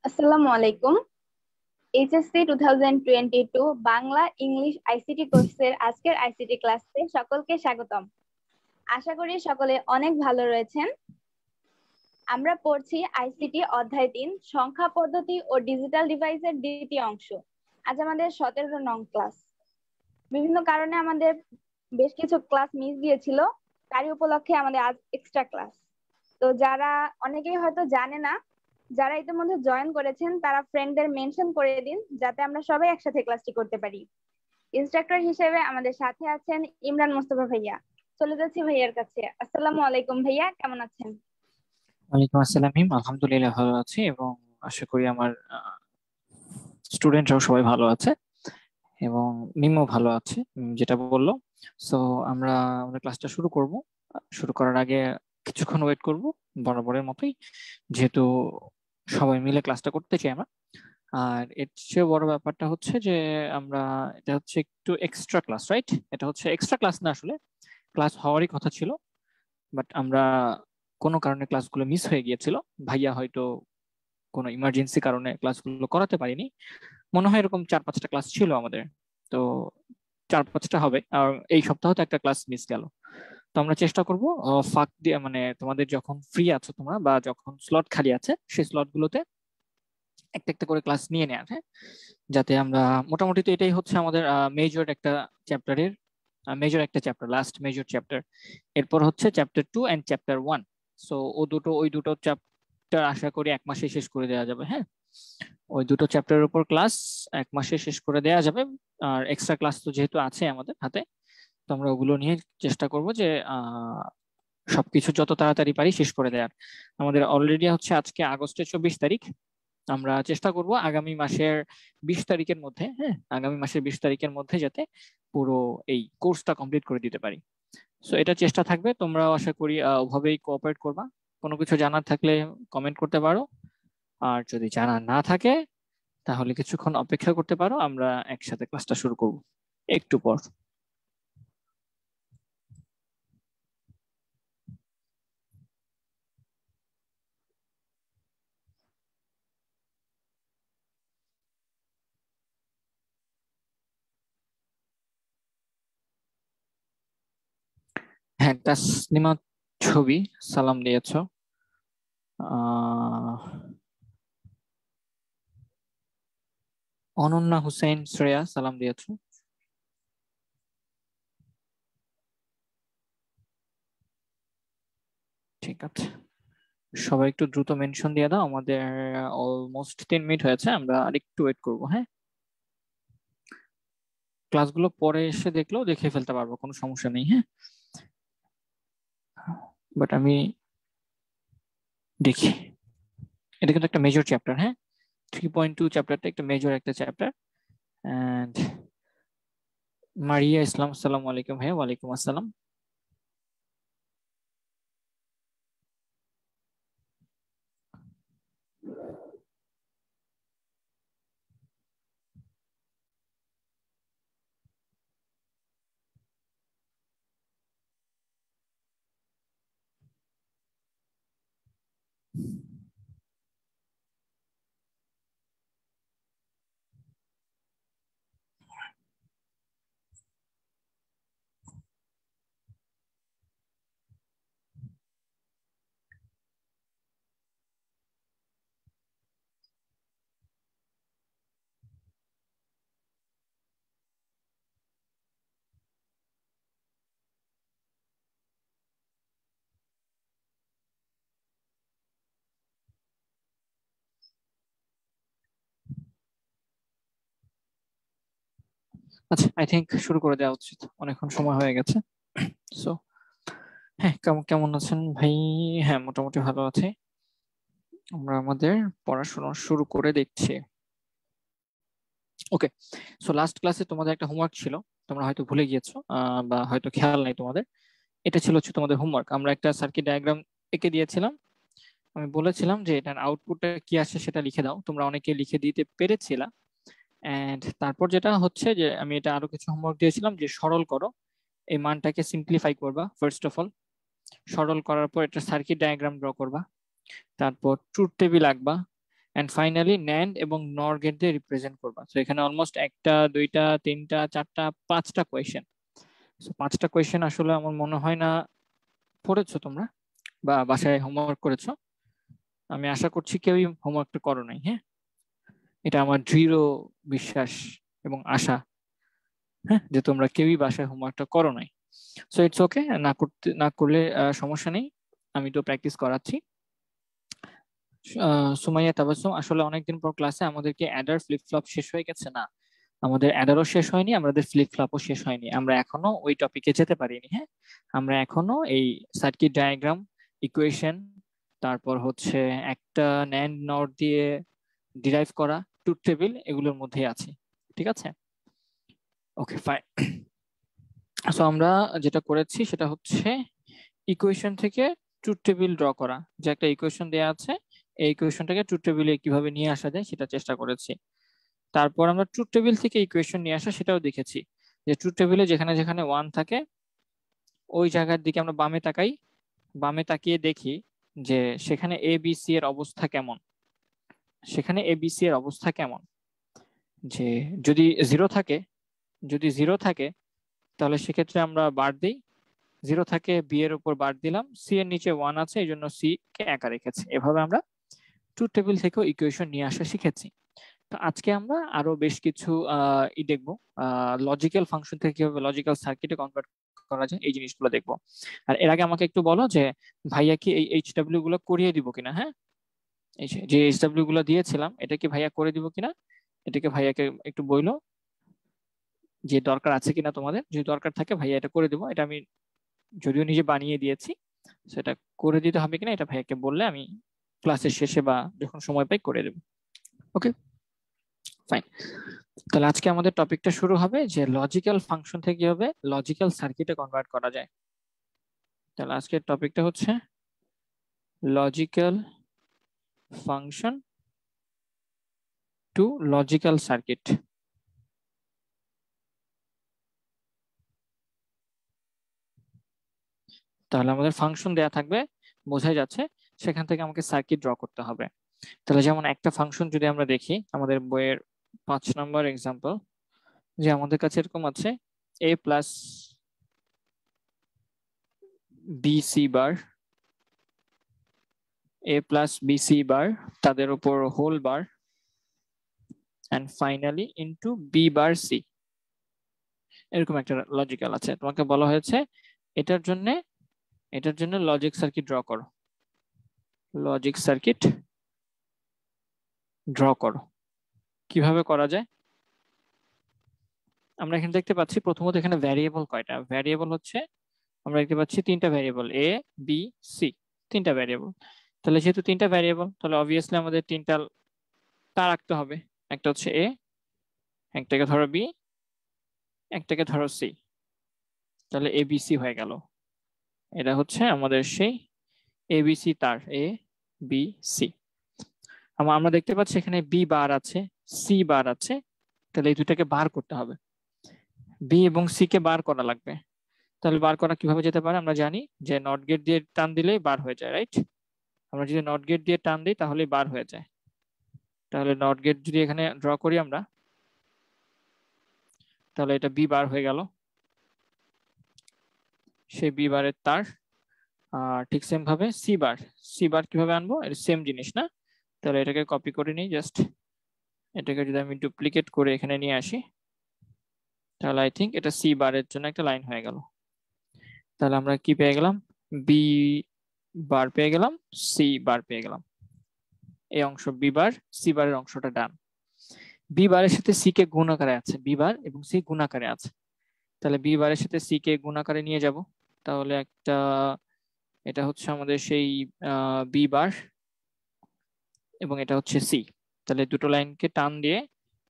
আসসালামু আলাইকুম। HSC 2022 Bangla English ICT কোর্সের আজকের আইসিটি ক্লাসে সকলকে স্বাগতম। আশা করি সকলে অনেক ভালো রয়েছেন। আমরা পড়ছি আইসিটি অধ্যায় 3 সংখ্যা পদ্ধতি ও ডিজিটাল ডিভাইসের দ্বিতীয় অংশ। আজ আমাদের 17 নং ক্লাস। বিভিন্ন কারণে আমাদের বেশ কিছু ক্লাস মিস গিয়েছিল, তারই উপলক্ষে আমাদের আজ এক্সট্রা ক্লাস। তো যারা অনেকেই হয়তো জানে না, যারা ইতিমধ্যে জয়েন করেছেন তারা ফ্রেন্ডদের মেনশন করে দিন যাতে আমরা সবাই একসাথে ক্লাসটি করতে পারি। ইনস্ট্রাক্টর হিসেবে আমাদের সাথে আছেন ইমরান মোস্তফা ভাইয়া। চলে যাচ্ছি ভাইয়ার কাছে। আসসালামু আলাইকুম ভাইয়া, কেমন আছেন? ওয়ালাইকুম আসসালাম মিম, আলহামদুলিল্লাহ ভালো আছি এবং আশা করি আমার স্টুডেন্টরাও সবাই ভালো আছে এবং মিমও ভালো আছে যেটা বললো। সো আমরা আমাদের ক্লাসটা শুরু করব। শুরু করার আগে কিছুক্ষণ ওয়েট করব বরাবরের মতোই, যেহেতু সবাই মিলে ক্লাসটা করতে চাই আমরা। আর এর চেয়ে বড় ব্যাপারটা হচ্ছে যে আমরা এটা হচ্ছে একটু এক্সট্রা ক্লাস, রাইট? এটা হচ্ছে এক্সট্রা ক্লাস না, আসলে ক্লাস হওয়ারই কথা ছিল, বাট আমরা কোনো কারণে ক্লাসগুলো মিস হয়ে গিয়েছিল। ভাইয়া হয়তো কোনো ইমার্জেন্সি কারণে ক্লাসগুলো করাতে পারিনি। মনে হয় এরকম 4-5টা ক্লাস ছিল আমাদের। তো 4-5টা হবে, আর এই সপ্তাহ তো একটা ক্লাস মিস গেল। তো আমরা চেষ্টা করব ফাঁক দিয়ে, মানে তোমাদের যখন ফ্রি আছো তোমরা বা যখন স্লট খালি আছে সেই স্লট গুলোতে একটা একটা করে ক্লাস নিয়ে নেওয়া, হ্যাঁ? যাতে আমরা মোটামুটি, তো এটাই হচ্ছে আমাদের মেজর একটা চ্যাপ্টারের, মেজর একটা চ্যাপ্টার, লাস্ট মেজর চ্যাপ্টার। এরপর হচ্ছে চ্যাপ্টার 2 and চ্যাপ্টার 1। সো ওই দুটো চ্যাপ্টার আশা করি 1 মাসে শেষ করে দেওয়া যাবে, হ্যাঁ? ওই দুটো চ্যাপ্টারের উপর ক্লাস 1 মাসে শেষ করে দেওয়া যাবে। আর এক্সট্রা ক্লাস তো যেহেতু আছে আমাদের হাতে, তো আমরা ওগুলো নিয়ে চেষ্টা করব যে সবকিছু যত তাড়াতাড়ি পারি শেষ করে দেওয়ার। আমাদের অলরেডি হচ্ছে আজকে আগস্টের 24 তারিখ। আমরা চেষ্টা করব আগামী মাসের 20 তারিখের মধ্যে, হ্যাঁ, আগামী মাসের 20 তারিখের মধ্যে যাতে পুরো এই কোর্সটা কমপ্লিট করে দিতে পারি। সো এটা চেষ্টা থাকবে, তোমরাও আশা করি ওভাবেই কোঅপারেট করবা। কোনো কিছু জানার থাকলে কমেন্ট করতে পারো, আর যদি জানা না থাকে তাহলে কিছুক্ষণ অপেক্ষা করতে পারো, আমরা একসাথে ক্লাসটা শুরু করব একটু পর। হ্যাঁ, তাসনিমা ছবি সালাম দিয়েছো। আহ অনন্যা হুসেন শ্রেয়া সালাম দিয়েছো। ঠিক আছে, সবাই একটু দ্রুত মেনশন দিয়ে দাও। আমাদের অলমোস্ট 3 মিনিট হয়েছে, আমরা আরেকটু ওয়েট করবো, হ্যাঁ? ক্লাসগুলো পরে এসে দেখলেও দেখে ফেলতে পারবো, কোনো সমস্যা নেই, হ্যাঁ? বাট আমি দেখি, এটা কিন্তু একটা মেজর চ্যাপ্টার, হ্যাঁ? 3.2 চ্যাপ্টারটা একটা মেজর একটা চ্যাপ্টার। এন্ড মারিয়া ইসলাম, আসসালামু আলাইকুম। হ্যাঁ, ওয়ালাইকুম আসসালাম। আচ্ছা, আই থিঙ্ক শুরু করে দেওয়া উচিত, অনেকক্ষণ সময় হয়ে গেছে। সো হ্যাঁ, কেমন কেমন আছেন ভাই? হ্যাঁ, মোটামুটি ভালো আছে। আমরা আমাদের পড়াশোনা শুরু করে দেখছি। ওকে। সো লাস্ট ক্লাসে তোমাদের একটা হোমওয়ার্ক ছিল, তোমরা হয়তো ভুলে গিয়েছো বা হয়তো খেয়াল নাই তোমাদের। এটা ছিল হচ্ছে তোমাদের হোমওয়ার্ক। আমরা একটা সার্কিট ডায়াগ্রাম এঁকে দিয়েছিলাম। আমি বলেছিলাম যে এটার আউটপুটটা কি আসে সেটা লিখে দাও, তোমরা অনেকে লিখে দিতে পেরেছিলা। এন্ড তারপর যেটা হচ্ছে যে আমি এটা আরো কিছু হোমওয়ার্ক দিয়েছিলাম যে সরল করো, এই মানটাকে সিম্পলিফাই করবা ফার্স্ট অফ অল। সরল করার পর একটা সার্কিট ডায়াগ্রাম ড্র করবা, তারপর ট্রুথ টেবিল আঁকবা, এন্ড ফাইনালি ন্যান্ড এবং নর গেট দিয়ে রিপ্রেজেন্ট করবা। তো এখানে অলমোস্ট একটা, দুইটা, তিনটা, চারটা, পাঁচটা কোয়েশ্চেন। সো পাঁচটা কোয়েশ্চেন আসলে আমার মনে হয় না পড়েছো তোমরা বা বাসায় হোমওয়ার্ক করেছো। আমি আশা করছি কেউই হোমওয়ার্কটা করো নাই। হ্যাঁ, এটা আমার দৃঢ় বিশ্বাস এবং আশা, হ্যাঁ, যে তোমরা কেউই বাসায় হোমওয়ার্কটা করো নাই। সো ইটস ওকে, না করলে সমস্যা নেই, আমি তো প্র্যাকটিস করাচ্ছি। সুমাইয়া, তাবাসসুম, আসলে অনেকদিন পর ক্লাসে আমাদেরকে অ্যাডার ফ্লিপ ফ্লপ শেষ হয়ে গেছে না, আমাদের অ্যাডারও শেষ হয়নি, আমাদের ফ্লিপ ফ্লপও শেষ হয়নি, আমরা এখনো ওই টপিকে যেতে পারিনি। হ্যাঁ, আমরা এখনো এই সার্কিট ডায়াগ্রাম, ইকুয়েশন, তারপর হচ্ছে একটা ন্যান্ড নর দিয়ে ডিরাইভ করা ট্রুথ টেবিল, এগুলোর মধ্যেই আছি। ঠিক আছে, ওকে ফাইন। সো আমরা যেটা করেছি সেটা হচ্ছে ইকুয়েশন থেকে ট্রুথ টেবিল ড্র করা, যে একটা ইকুয়েশন দেয়া আছে, এই ইকুয়েশনটাকে ট্রুথ টেবিলে কিভাবে নিয়ে আসা যায় সেটা চেষ্টা করেছি। তারপর আমরা ট্রুথ টেবিল থেকে ইকুয়েশন নিয়ে আসা সেটাও দেখেছি, যে ট্রুথ টেবিলে যেখানে যেখানে 1 থাকে ওই জায়গার দিকে আমরা বামে তাকাই, বামে তাকিয়ে দেখি যে সেখানে এ বি সি এর অবস্থা কেমন, সেখানে এ বি সি এর অবস্থা কেমন। যে যদি জিরো থাকে তাহলে সেক্ষেত্রে আমরা বার দিই, 0 থাকে বি এর উপর বার দিলাম, সি এর নিচে 1 আছে এই জন্য সি কে একা রেখেছি। এভাবে আমরা ট্রুথ টেবিল থেকেও ইকুয়েশন নিয়ে আসা শিখেছি। তো আজকে আমরা আরো বেশ কিছু দেখবো, লজিক্যাল ফাংশন থেকে কিভাবে লজিক্যাল সার্কিটে কনভার্ট করা যায় এই জিনিসগুলো দেখবো। আর এর আগে আমাকে একটু বলো যে ভাইয়া কি এই এইচডব্লিউ গুলো করিয়ে দিব কিনা। হ্যাঁ, এই যে এইচডব্লিউ গুলো দিয়েছিলাম এটা কি ভাইয়া করে দিব কিনা, এটাকে ভাইয়াকে একটু বইলো যে দরকার আছে কিনা তোমাদের, যদি দরকার থাকে ভাইয়া এটা করে দিব, এটা আমি যদিও নিজে বানিয়ে দিয়েছি, সেটা করে দিতে হবে কিনা এটা ভাইয়াকে বললে আমি ক্লাসের শেষে বা যখন সময় পাই করে দেবো। ওকে ফাইন, তাহলে আজকে আমাদের টপিকটা শুরু হবে যে লজিক্যাল ফাংশন থেকে কিভাবে লজিক্যাল সার্কিটে কনভার্ট করা যায়। তাহলে আজকের টপিকটা হচ্ছে logical function to logical circuit. তাহলে আমাদের ফাংশন দেয়া থাকবে, বোঝাই যাচ্ছে, সেখান থেকে আমাকে সার্কিট ড্র করতে হবে। তাহলে যেমন একটা ফাংশন যদি আমরা দেখি আমাদের বইয়ের 5 নম্বর এক্সাম্পল, যে আমাদের কাছে এরকম আছে a plus b c bar, a plus b c bar, তাদের উপর whole bar, and finally into b bar c, এরকম একটা লজিক্যাল আছে। তোমাকে বলা হয়েছে এটার জন্য লজিক সার্কিট ড্র করো, লজিক সার্কিট ড্র করো। কিভাবে করা যায় আমরা এখানে দেখতে পাচ্ছি, প্রথমত এখানে ভ্যারিয়েবল কয়টা, ভ্যারিয়েবল হচ্ছে আমরা দেখতে পাচ্ছি 3টা ভ্যারিয়েবল, এ বি সি, 3টা ভ্যারিয়েবল। তাহলে যেহেতু 3টা ভ্যারিয়েবল তাহলে অবভিয়াসলি আমাদের 3টা তার রাখতে হবে, একটা হচ্ছে এ, একটাকে ধরো বি, একটাকে ধরো সি, তাহলে এ বি সি হয়ে গেল। এটা হচ্ছে আমাদের সেই এবিসি তার, এ বি সি। আমরা দেখতে পাচ্ছি এখানে বি বার আছে, সি বার আছে, তাহলে এই দুটাকে বার করতে হবে, বি এবং সি কে বার করা লাগবে। তাহলে বার করা কিভাবে যেতে পারে, আমরা জানি যে নট গেট দিয়ে টান দিলেই বার হয়ে যায়, রাইট? আমরা যদি নট গেট দিয়ে টান দিই তাহলে বার হয়ে যায়। তাহলে নট গেট যদি এখানে ড্র করি আমরা, তাহলে এটা বি বার হয়ে গেল, সেই বি বারের তার। ঠিক সেম ভাবে সি বার কিভাবে আনবো, এটা সেম জিনিস না? তাহলে এটাকে কপি করে নিই, জাস্ট এটাকে যদি আমি ডুপ্লিকেট করে এখানে নিয়ে আসি, তাহলে আই থিঙ্ক এটা সি বারের জন্য একটা লাইন হয়ে গেল। তাহলে আমরা কি পেয়ে গেলাম, বি বার পেয়ে গেলাম, সি বার পেয়ে গেলাম। এই অংশ বি বার, সি বারের অংশটা ডান। বি বারের সাথে সি কে গুণ আকারে আছে, বি বার এবং সি গুণ আকারে আছে, তাহলে বি বারের সাথে সি কে গুণ আকারে নিয়ে যাব। তাহলে একটা, এটা হচ্ছে আমাদের সেই বি বার এবং এটা হচ্ছে সি, তাহলে দুটো লাইনকে টান দিয়ে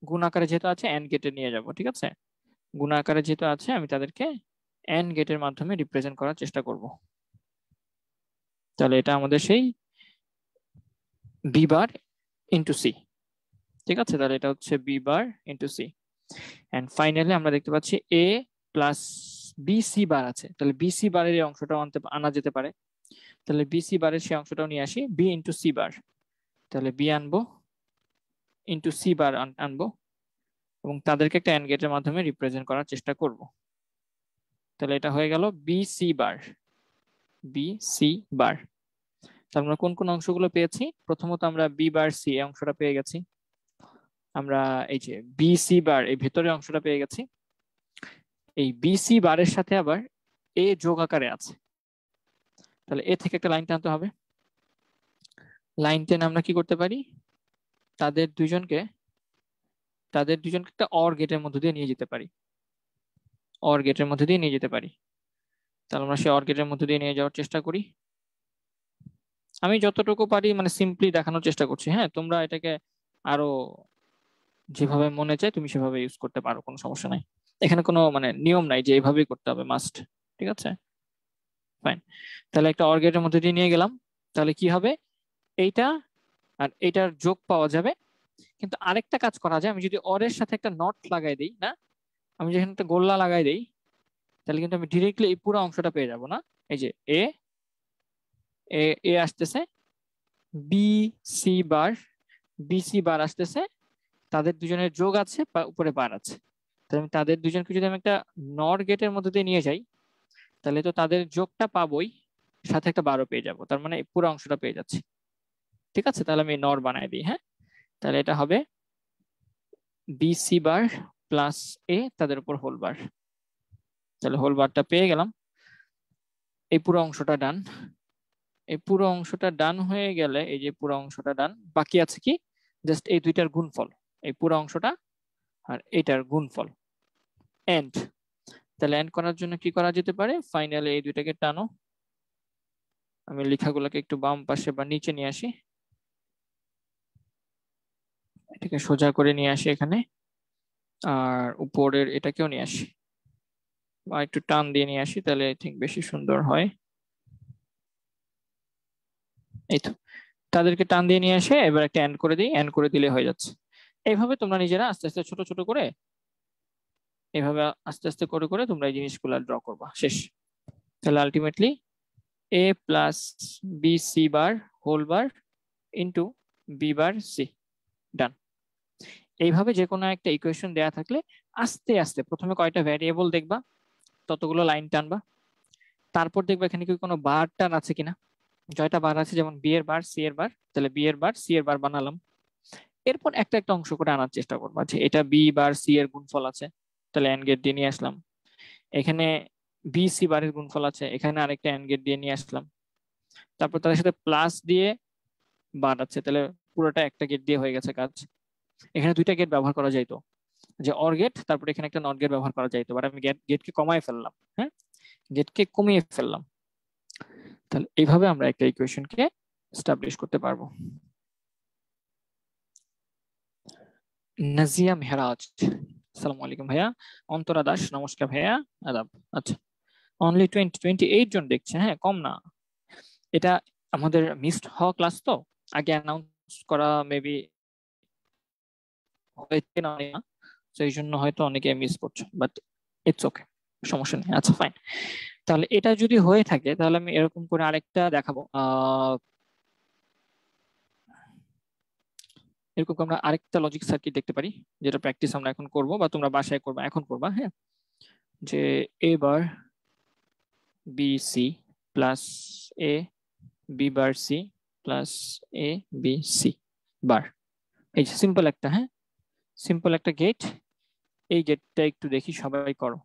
গুণ আকারে যেহেতু আছে এন্ড গেটে নিয়ে যাব। ঠিক আছে, গুণ আকারে যেহেতু আছে আমি তাদেরকে এন্ড গেটের মাধ্যমে রিপ্রেজেন্ট করার চেষ্টা করব। তাহলে এটা আমাদের সেই বি বার ইন্টু সি। ঠিক আছে, তাহলে এটা হচ্ছে B bar into C. And finally আমরা দেখতে পাচ্ছি এ প্লাস বিসি বার আছে, তাহলে বিসি বারের এই অংশটাও আনা যেতে পারে। তাহলে বিসি বারের সেই অংশটাও নিয়ে আসি, বি ইন্টু সি বার, তাহলে বি আনবো ইন্টু সি বার আনবো এবং তাদেরকে একটা অ্যান্ড গেটের মাধ্যমে রিপ্রেজেন্ট করার চেষ্টা করব। তাহলে এটা হয়ে গেল B C bar, B C bar. তার আমরা কোন কোন অংশগুলো পেয়েছি? প্রথমত আমরা বি বার সি এই অংশটা পেয়ে গেছি, আমরা এই যে বি সি বার এই ভেতরের অংশটা পেয়ে গেছি। এই বি সি বারের সাথে আবার এ যোগ আকারে আছে, তাহলে এ থেকে একটা লাইন টানতে হবে। লাইন টেনে আমরা কি করতে পারি? তাদের দুজনকে একটা অর গেটের মধ্যে দিয়ে নিয়ে যেতে পারি, অর গেটের মধ্যে দিয়ে নিয়ে যেতে পারি। তাহলে আমরা সেই অর গেটের মধ্যে দিয়ে নিয়ে যাওয়ার চেষ্টা করি। আমি যতটুকু পারি মানে সিম্পলি দেখানোর চেষ্টা করছি, হ্যাঁ তোমরা এটাকে আরো যেভাবে মনে চায় তুমি সেভাবে ইউজ করতে পারো, কোনো সমস্যা নাই। এখানে কোনো মানে নিয়ম নাই যে এইভাবেই করতে হবে মাস্ট, ঠিক আছে ফাইন। তাহলে একটা অর গেটের মধ্যে দিয়ে নিয়ে গেলাম, তাহলে কি হবে? এইটা আর এইটার যোগ পাওয়া যাবে। কিন্তু আরেকটা কাজ করা যায়, আমি যদি অরের সাথে একটা নট লাগাই দিই না, আমি যেখানে একটা গোল্লা লাগাই দিই, তাহলে কিন্তু আমি ডিরেক্টলি এই পুরো অংশটা পেয়ে যাব না। এই যে এ এ এ আসতেছে, B C bar, B C bar আসতেছে, তাদের দুজনের যোগ আছে বা উপরে বার আছে। তাহলে আমি তাদের দুজনকে যদি আমি একটা নর গেটের মধ্যে দিয়ে নিয়ে যাই, তাহলে তো তাদের যোগটা পাবোই, সাথে একটা বারও পেয়ে যাব, তার মানে পুরো অংশটা পেয়ে যাচ্ছি। ঠিক আছে, তাহলে আমি নর বানাই দিই। হ্যাঁ, তাহলে এটা হবে বি সি বার প্লাস এ তাদের উপর হোল বার। তাহলে হোল বারটা পেয়ে গেলাম। এই পুরো অংশটা ডান, এই পুরো অংশটা ডান হয়ে গেলে, এই যে পুরো অংশটা ডান, বাকি আছে কি? জাস্ট এই দুইটার গুণফল, এই পুরো অংশটা আর এইটার গুণফল, এন্ড। তাহলে এন্ড করার জন্য কি করা যেতে পারে? ফাইনালি এই দুইটাকে টানো। আমি লেখাগুলোকে একটু বাম পাশে বা নিচে নিয়ে আসি, এটাকে সোজা করে নিয়ে আসি এখানে, আর উপরের এটাকেও নিয়ে আসি বা একটু টান দিয়ে নিয়ে আসি, তাহলে আই থিঙ্ক বেশি সুন্দর হয়। এই তো, তাদেরকে টান দিয়ে নিয়ে আসে এবার একটা এন্ড করে দিই, এন্ড করে দিলে হয়ে যাচ্ছে। এইভাবে তোমরা নিজেরা আস্তে আস্তে ছোট ছোট করে এইভাবে আস্তে আস্তে করে করে তোমরা এই জিনিসগুলো ড্র করবা, শেষ। তাহলে ultimately a plus b C bar whole bar into B bar c, done. এইভাবে যে কোনো একটা ইকুয়েশন দেয়া থাকলে আস্তে আস্তে প্রথমে কয়টা ভ্যারিয়েবল দেখবা, ততগুলো লাইন টানবা, তারপর দেখবা এখানে কি কোনো বার টান আছে কিনা। জয়টা বার আছে, যেমন বি এর বার সি এর বার, তাহলে বি এর বার সি এর বার বানালাম। এরপর একটা একটা অংশ করে আনার চেষ্টা করবা যে এটা বি বার সি এর গুণফল আছে, তাহলে এন্ড গেট দিয়ে নিয়ে আসলাম। এখানে বি সি বারের গুণফল আছে, এখানে আরেকটা এন্ড গেট দিয়ে নিয়ে আসলাম। তারপর তাদের সাথে প্লাস দিয়ে বার আছে, তাহলে পুরোটা একটা গেট দিয়ে হয়ে গেছে কাজ। এখানে দুইটা গেট ব্যবহার করা যাইতো, যে অর গেট, তারপর এখানে একটা নট গেট ব্যবহার করা যাইতো, বাট আমি গেটকে কমায় ফেললাম। হ্যাঁ, গেটকে কমিয়ে ফেললাম। তাহলে এইভাবে আমরা একটা ইকুয়েশনকে এস্টাবলিশ করতে পারবো। নাজিয়া মেহরাজ, আসসালামু আলাইকুম ভাইয়া। অন্তরা দাস, নমস্কার ভাইয়া, আদাব। আচ্ছা, অনলি 28 জন দেখছে, হ্যাঁ কম না। এটা আমাদের মিসড হওয়া ক্লাস, তো আগে অ্যানাউন্স করা মেবি হয়েছে না, তো এই জন্য হয়তো অনেকে মিস করছো, বাট ইটস ওকে, সমস্যা নেই। আচ্ছা ফাইন, তাহলে এটা যদি হয়ে থাকে তাহলে আমি এরকম করে আরেকটা দেখাবো। এরকম আমরা আরেকটা লজিক সার্কিট দেখতে পারি, যেটা প্র্যাকটিস আমরা এখন করব বা তোমরা বাসায় করবা, এখন করবা। হ্যাঁ, যে এ bar B C plus A B bar c plus A B C বার, এই যে সিম্পল একটা, হ্যাঁ সিম্পল একটা গেট। এই গেটটা একটু দেখি সবাই করো।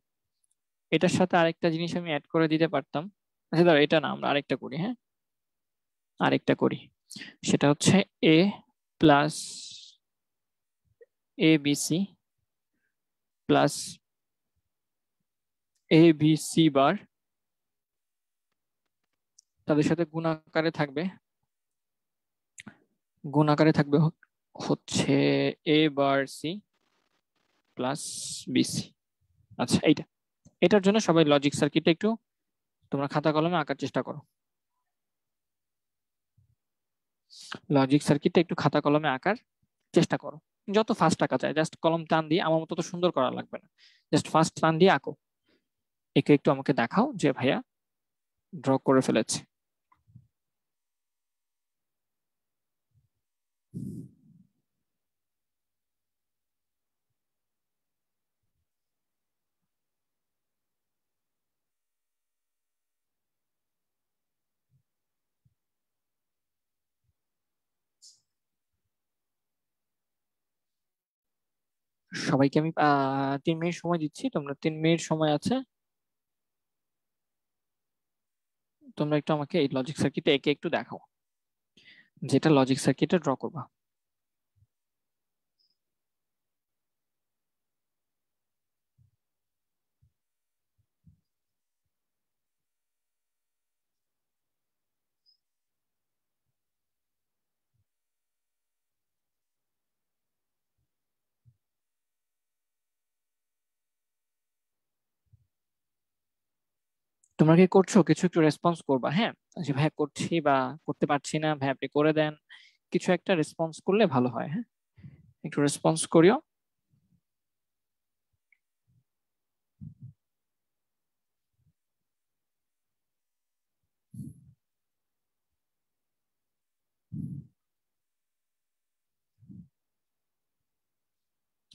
এটার সাথে আরেকটা জিনিস আমি অ্যাড করে দিতে পারতাম। আচ্ছা দাঁড়া, এটা না, আমরা আরেকটা করি। হ্যাঁ, আরেকটা করি, সেটা হচ্ছে a plus A B C plus A B C বার, তাদের সাথে গুণ আকারে থাকবে হচ্ছে এ বার সি প্লাস বিসি। আচ্ছা, এটার জন্য সবাই লজিক সার্কিটটা একটু তোমরা খাতা কলমে আঁকার চেষ্টা করো। লজিক সার্কিটটা একটু খাতা কলমে আঁকার চেষ্টা করো, যত ফাস্ট আঁকা যায়। জাস্ট কলম টান দিয়ে, আমার মতো তো সুন্দর করা লাগবে না, জাস্ট ফাস্ট টান দিয়ে আঁকো। একে একটু আমাকে দেখাও যে ভাইয়া ড্র করে ফেলেছে। সবাইকে আমি 3 মিনিট সময় দিচ্ছি, তোমরা 3 মিনিট সময় আছে, তোমরা একটু আমাকে এই লজিক সার্কিটে একে একটু দেখাও, যেটা লজিক সার্কিটে ড্র করবা। তোমরা কি করছো? কিছু একটু রেসপন্স করবা, হ্যাঁ, যে ভাই করছি বা করতে পারছি না, ভাই আপনি করে দেন, কিছু একটা রেসপন্স করলে ভালো হয়। হ্যাঁ, একটু রেসপন্স করিও।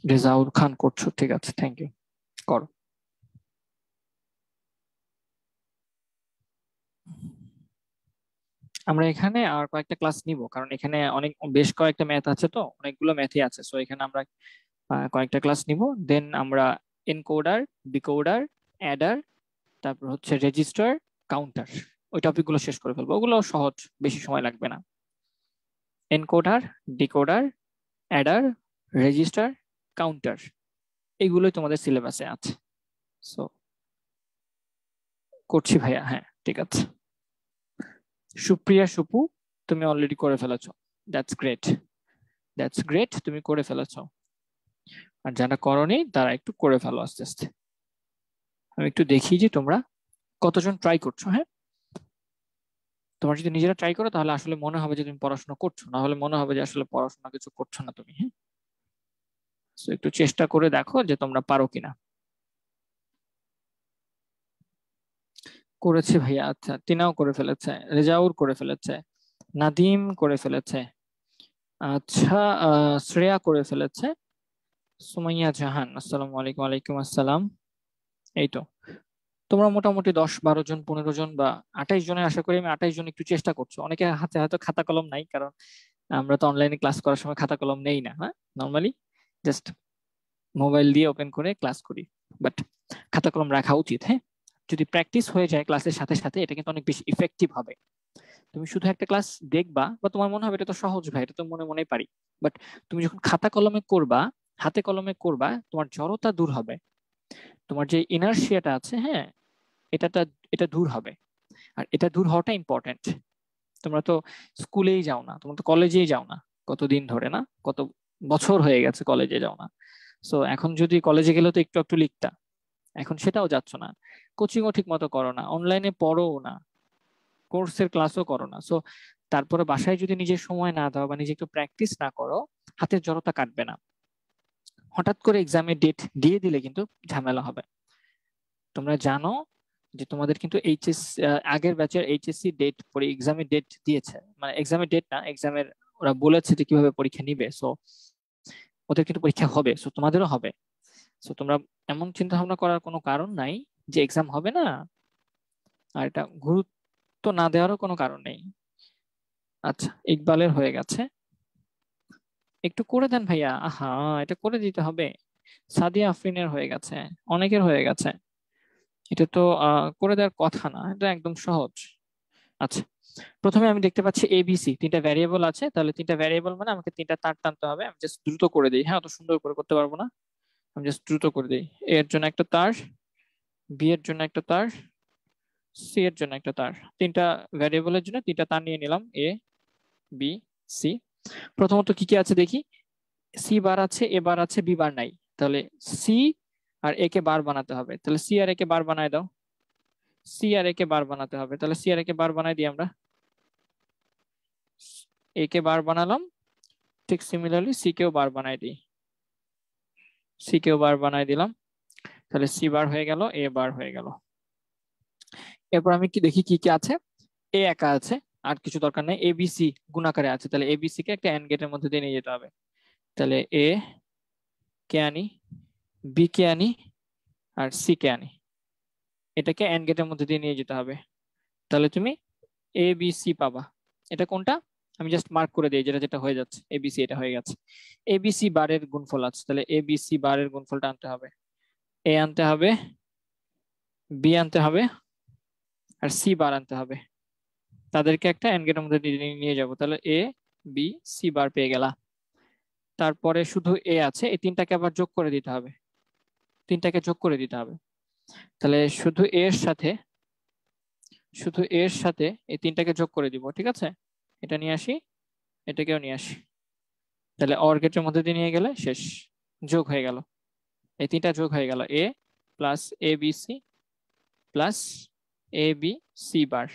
রেজাউল খান করছো, ঠিক আছে, থ্যাংক ইউ, করো। আমরা এখানে আর কয়েকটা ক্লাস নিব, কারণ এখানে বেশ কয়েকটা ম্যাথ আছে, তো অনেকগুলো ম্যাথই আছে, সো এখানে আমরা কয়েকটা ক্লাস নিব। দেন আমরা এনকোডার, ডিকোডার, অ্যাডার, তারপর হচ্ছে রেজিস্টার, কাউন্টার, ওই টপিকগুলো শেষ করে ফেলবো। ওগুলো সহজ, বেশি সময় লাগবে না। Encoder, decoder, Eder, register, counter, এইগুলোই তোমাদের সিলেবাসে আছে। সো করছি ভাইয়া, হ্যাঁ ঠিক আছে। সুপ্রিয়া, সুপু, তুমি অলরেডি করে ফেলেছো, দ্যাটস গ্রেট, দ্যাটস গ্রেট, তুমি করে ফেলেছো। আর যারা করনি তারা একটু করে ফেলো আস্তে আস্তে। আমি একটু দেখি যে তোমরা কতজন ট্রাই করছো। হ্যাঁ, তোমার যদি নিজেরা ট্রাই করো তাহলে আসলে মনে হবে যে তুমি পড়াশোনা করছো, না হলে মনে হবে যে আসলে পড়াশোনা কিছু করছো না তুমি। হ্যাঁ, তো একটু চেষ্টা করে দেখো যে তোমরা পারো কিনা। করেছে ভাইয়া, আচ্ছা, টিনাও করে ফেলেছে, রেজাউর করে ফেলেছে, নাদিম করে ফেলেছে, আচ্ছা, শ্রেয়া করে ফেলেছে, সুমাইয়া জাহান, আসসালামু আলাইকুম। ওয়ালাইকুম আসসালাম। এই তো, তোমরা মোটামুটি 10-12 জন, 15 জন বা 28 জনের, আশা করি আমি 28 জন একটু চেষ্টা করছো। অনেকে হাতে হয়তো খাতা কলম নাই, কারণ আমরা তো অনলাইনে ক্লাস করার সময় খাতা কলম নেই না। হ্যাঁ, নর্মালি জাস্ট মোবাইল দিয়ে ওপেন করে ক্লাস করি, বাট খাতা কলম রাখা উচিত। হ্যাঁ, যদি প্র্যাকটিস হয়ে যায় ক্লাসের সাথে সাথে, এটা কিন্তু অনেক বেশি ইফেক্টিভ হবে। তুমি শুধু একটা ক্লাস দেখবা বা তোমার মনে হবে এটা তো সহজ ভাই, এটা তো মনে মনে পারি, বাট তুমি যখন খাতা কলমে করবা, হাতে কলমে করবা, তোমার জড়তা দূর হবে, তোমার যে ইনার্শিয়াটা আছে, হ্যাঁ, এটা এটা দূর হবে। আর এটা দূর হওয়াটা ইম্পর্টেন্ট। তোমরা তো স্কুলেই যাও না, তোমরা তো কলেজেই যাও না, কতদিন ধরে না, কত বছর হয়ে গেছে কলেজে যাও না। সো এখন যদি কলেজে গেলে তো একটু একটু লিখতা, এখন সেটাও যাচ্ছ না, কোচিংও ঠিক মতো করো না, অনলাইনে পড়ো না, কোর্সের ক্লাসও করো না। সো তারপরে বাসায় যদি নিজের সময় না দাও বা নিজে একটু প্র্যাকটিস না করো, হাতের জড়তা কাটবে না। হঠাৎ করে এক্সামের ডেট দিয়ে দিলে কিন্তু ঝামেলা হবে। তোমরা জানো যে তোমাদের কিন্তু এইচএস, আগের ব্যাচের এইচএসসি ডেট পরে এক্সামের ডেট দিয়েছে, মানে এক্সামের ডেট না, এক্সামের ওরা বলেছে যে কিভাবে পরীক্ষা নিবে। সো ওদের কিন্তু পরীক্ষা হবে, সো তোমাদেরও হবে। সো তোমরা এমন চিন্তা ভাবনা করার কোনো কারণ নাই যে এক্সাম হবে না, আর এটা গুরুত্ব না দেওয়ারও কোনো কারণ নেই। আচ্ছা, ইকবালের হয়ে গেছে, একটু করে দেন ভাইয়া, আহা, এটা করে দিতে হবে। সাদিয়া আফরিনের হয়ে গেছে, অনেকের হয়ে গেছে, এটা তো করে দেওয়ার কথা না, এটা একদম সহজ। আচ্ছা, প্রথমে আমি দেখতে পাচ্ছি এবিসি, 3টা ভ্যারিয়েবল আছে, তাহলে 3টা ভ্যারিয়েবল মানে আমাকে 3টা তার টানতে হবে। আমি জাস্ট দ্রুত করে দিই, হ্যাঁ, অত সুন্দর করে করতে পারবো না, আমি জাস্ট দ্রুত করে দিই। এ এর জন্য একটা তার, বি এর জন্য একটা তার, সি এর জন্য একটা তার, 3টা ভ্যারিয়েবলের জন্য 3টা তার নিয়ে নিলাম, এ, বি, সি। প্রথমত কি কি আছে দেখি, সি বার আছে, এ বার আছে, বি বার নাই, তাহলে সি আর এ কে বার বানাতে হবে, তাহলে সি আর এ কে বার বানায় দাও। সি আর এ কে বার বানাতে হবে, তাহলে সি আর এ কে বার বানাই দিই আমরা, এ কে বার বানালাম, ঠিক সিমিলারলি সি কেও বার বানাই দিই, সি কেও বার বানাই দিলাম, তাহলে সি বার হয়ে গেল, এ বার হয়ে গেল। এরপর আমি কি দেখি কি কি আছে, এ একা আছে, আর কিছু দরকার নেই, এবিসি গুণাকারে আছে, তাহলে এবিসি কে একটা এন্ড গেটের মধ্যে দিয়ে নিয়ে যেতে হবে, তাহলে এ কে আনি, বি কে আনি, আর সি কে আনি, এটাকে এন্ড গেটের মধ্যে দিয়ে নিয়ে যেতে হবে, তাহলে তুমি এ বি সি পাবা। এটা কোনটা? আমি জাস্ট মার্ক করে দিই যেটা যেটা হয়ে যাচ্ছে, এবিসি এটা হয়ে গেছে। এবিসি বারের গুণফল আছে, তাহলে এবিসি বারের গুণফলটা আনতে হবে, এ আনতে হবে, বি আনতে হবে, আর সি বার আনতে হবে। তাদেরকে একটা এন্ড গেটের মধ্যে নিয়ে যাব, তাহলে এ বি সি বার পেয়ে গেলা। তারপরে শুধু এ আছে, এই তিনটাকে আবার যোগ করে দিতে হবে, তিনটাকে যোগ করে দিতে হবে। তাহলে শুধু এর সাথে এই তিনটাকে যোগ করে দিব, ঠিক আছে? এটা নিয়ে আসি, এটাকেও নিয়ে আসি, তাহলে অর গেটের মধ্যে দিয়ে নিয়ে গেলে শেষ, যোগ হয়ে গেল, এই তিনটা যোগ হয়ে গেল, এ plus A B C plus A B C বার।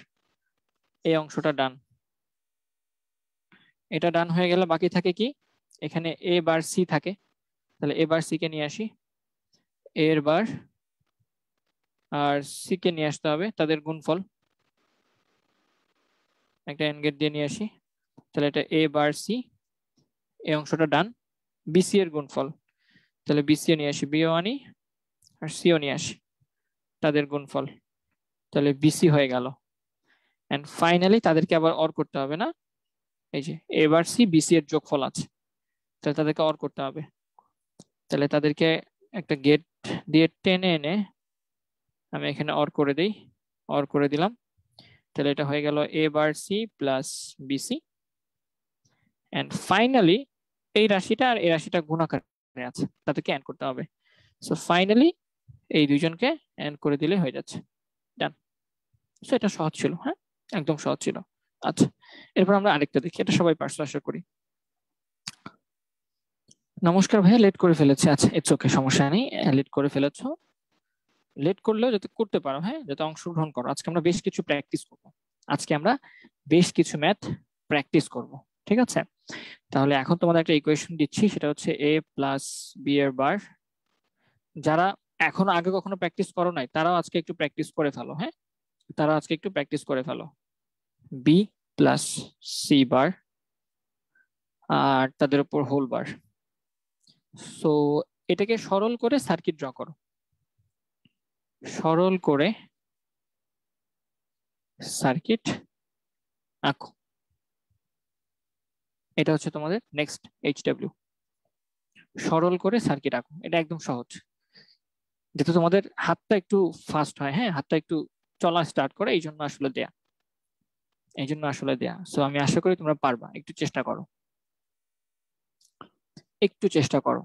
এই অংশটা ডান, এটা ডান হয়ে গেলে বাকি থাকে কি, এখানে এ বার সি থাকে, তাহলে এ বার সি কে নিয়ে আসি, এর বার আর সি কে নিয়ে আসতে হবে, তাদের গুণফল একটা এন্ড গেট দিয়ে নিয়ে আসি, তাহলে এটা এ বার সি, এই অংশটা ডান, বিসি এর গুণফল, তাহলে বিসি নিয়ে আসি, বিও আনি আর সিও নিয়ে আসি, তাদের গুণফল, তাহলে বিসি হয়ে গেল। এন্ড ফাইনালি তাদেরকে আবার অর করতে হবে না, এই যে এবার সি বিসি এর যোগফল আছে, তাহলে তাদেরকে অর করতে হবে, তাহলে তাদেরকে একটা গেট দিয়ে টেনে এনে আমি এখানে অর করে দিই, অর করে দিলাম, তাহলে এটা হয়ে গেল a bar c plus b c. And finally এই রাশিটা আর এই রাশিটা গুণাকারে আছে, তাদেরকে এন্ড করতে হবে। সো ফাইনালি এই দুইজনকে এন্ড করে দিলে হয়ে যাচ্ছে, ডান। সো এটা সহজ ছিল, হ্যাঁ একদম সহজ ছিল। আচ্ছা, এরপর আমরা আরেকটা দেখি, এটা সবাই পারছো আশা করি। নমস্কার ভাইয়া, লেট করে ফেলেছি। আচ্ছা ইটস ওকে, সমস্যা নেই, লেট করে ফেলেছো, লেট করলেও যাতে করতে পারো, হ্যাঁ যাতে অংশগ্রহণ করো। আজকে আমরা বেশ কিছু প্র্যাকটিস করবো, আজকে আমরা বেশ কিছু ম্যাথ প্র্যাকটিস করব, ঠিক আছে? তাহলে এখন তোমাদের একটা ইকুয়েশন দিচ্ছি, সেটা হচ্ছে এ প্লাস বি এর বার। যারা এখনো আগে কখনো প্র্যাকটিস করো নাই তারাও আজকে একটু প্র্যাকটিস করে ফেলো, হ্যাঁ তারা আজকে একটু প্র্যাকটিস করে ফেলো। বি প্লাস সি বার আর তাদের উপর হোল বার। সো এটাকে সরল করে সার্কিট ড্র করো, সরল করে সার্কিট আঁকো। এটা হচ্ছে তোমাদের নেক্সট এইচডব্লিউ, সরল করে সার্কিট আঁকো। এটা একদম সহজ, যেহেতু তোমাদের হাতটা একটু ফাস্ট হয়, হ্যাঁ হাতটা একটু চলা স্টার্ট করে, এই জন্য আসলে দেয়া, এই জন্য আসলে দেয়া। সো আমি আশা করি তোমরা পারবা, একটু চেষ্টা করো, একটু চেষ্টা করো।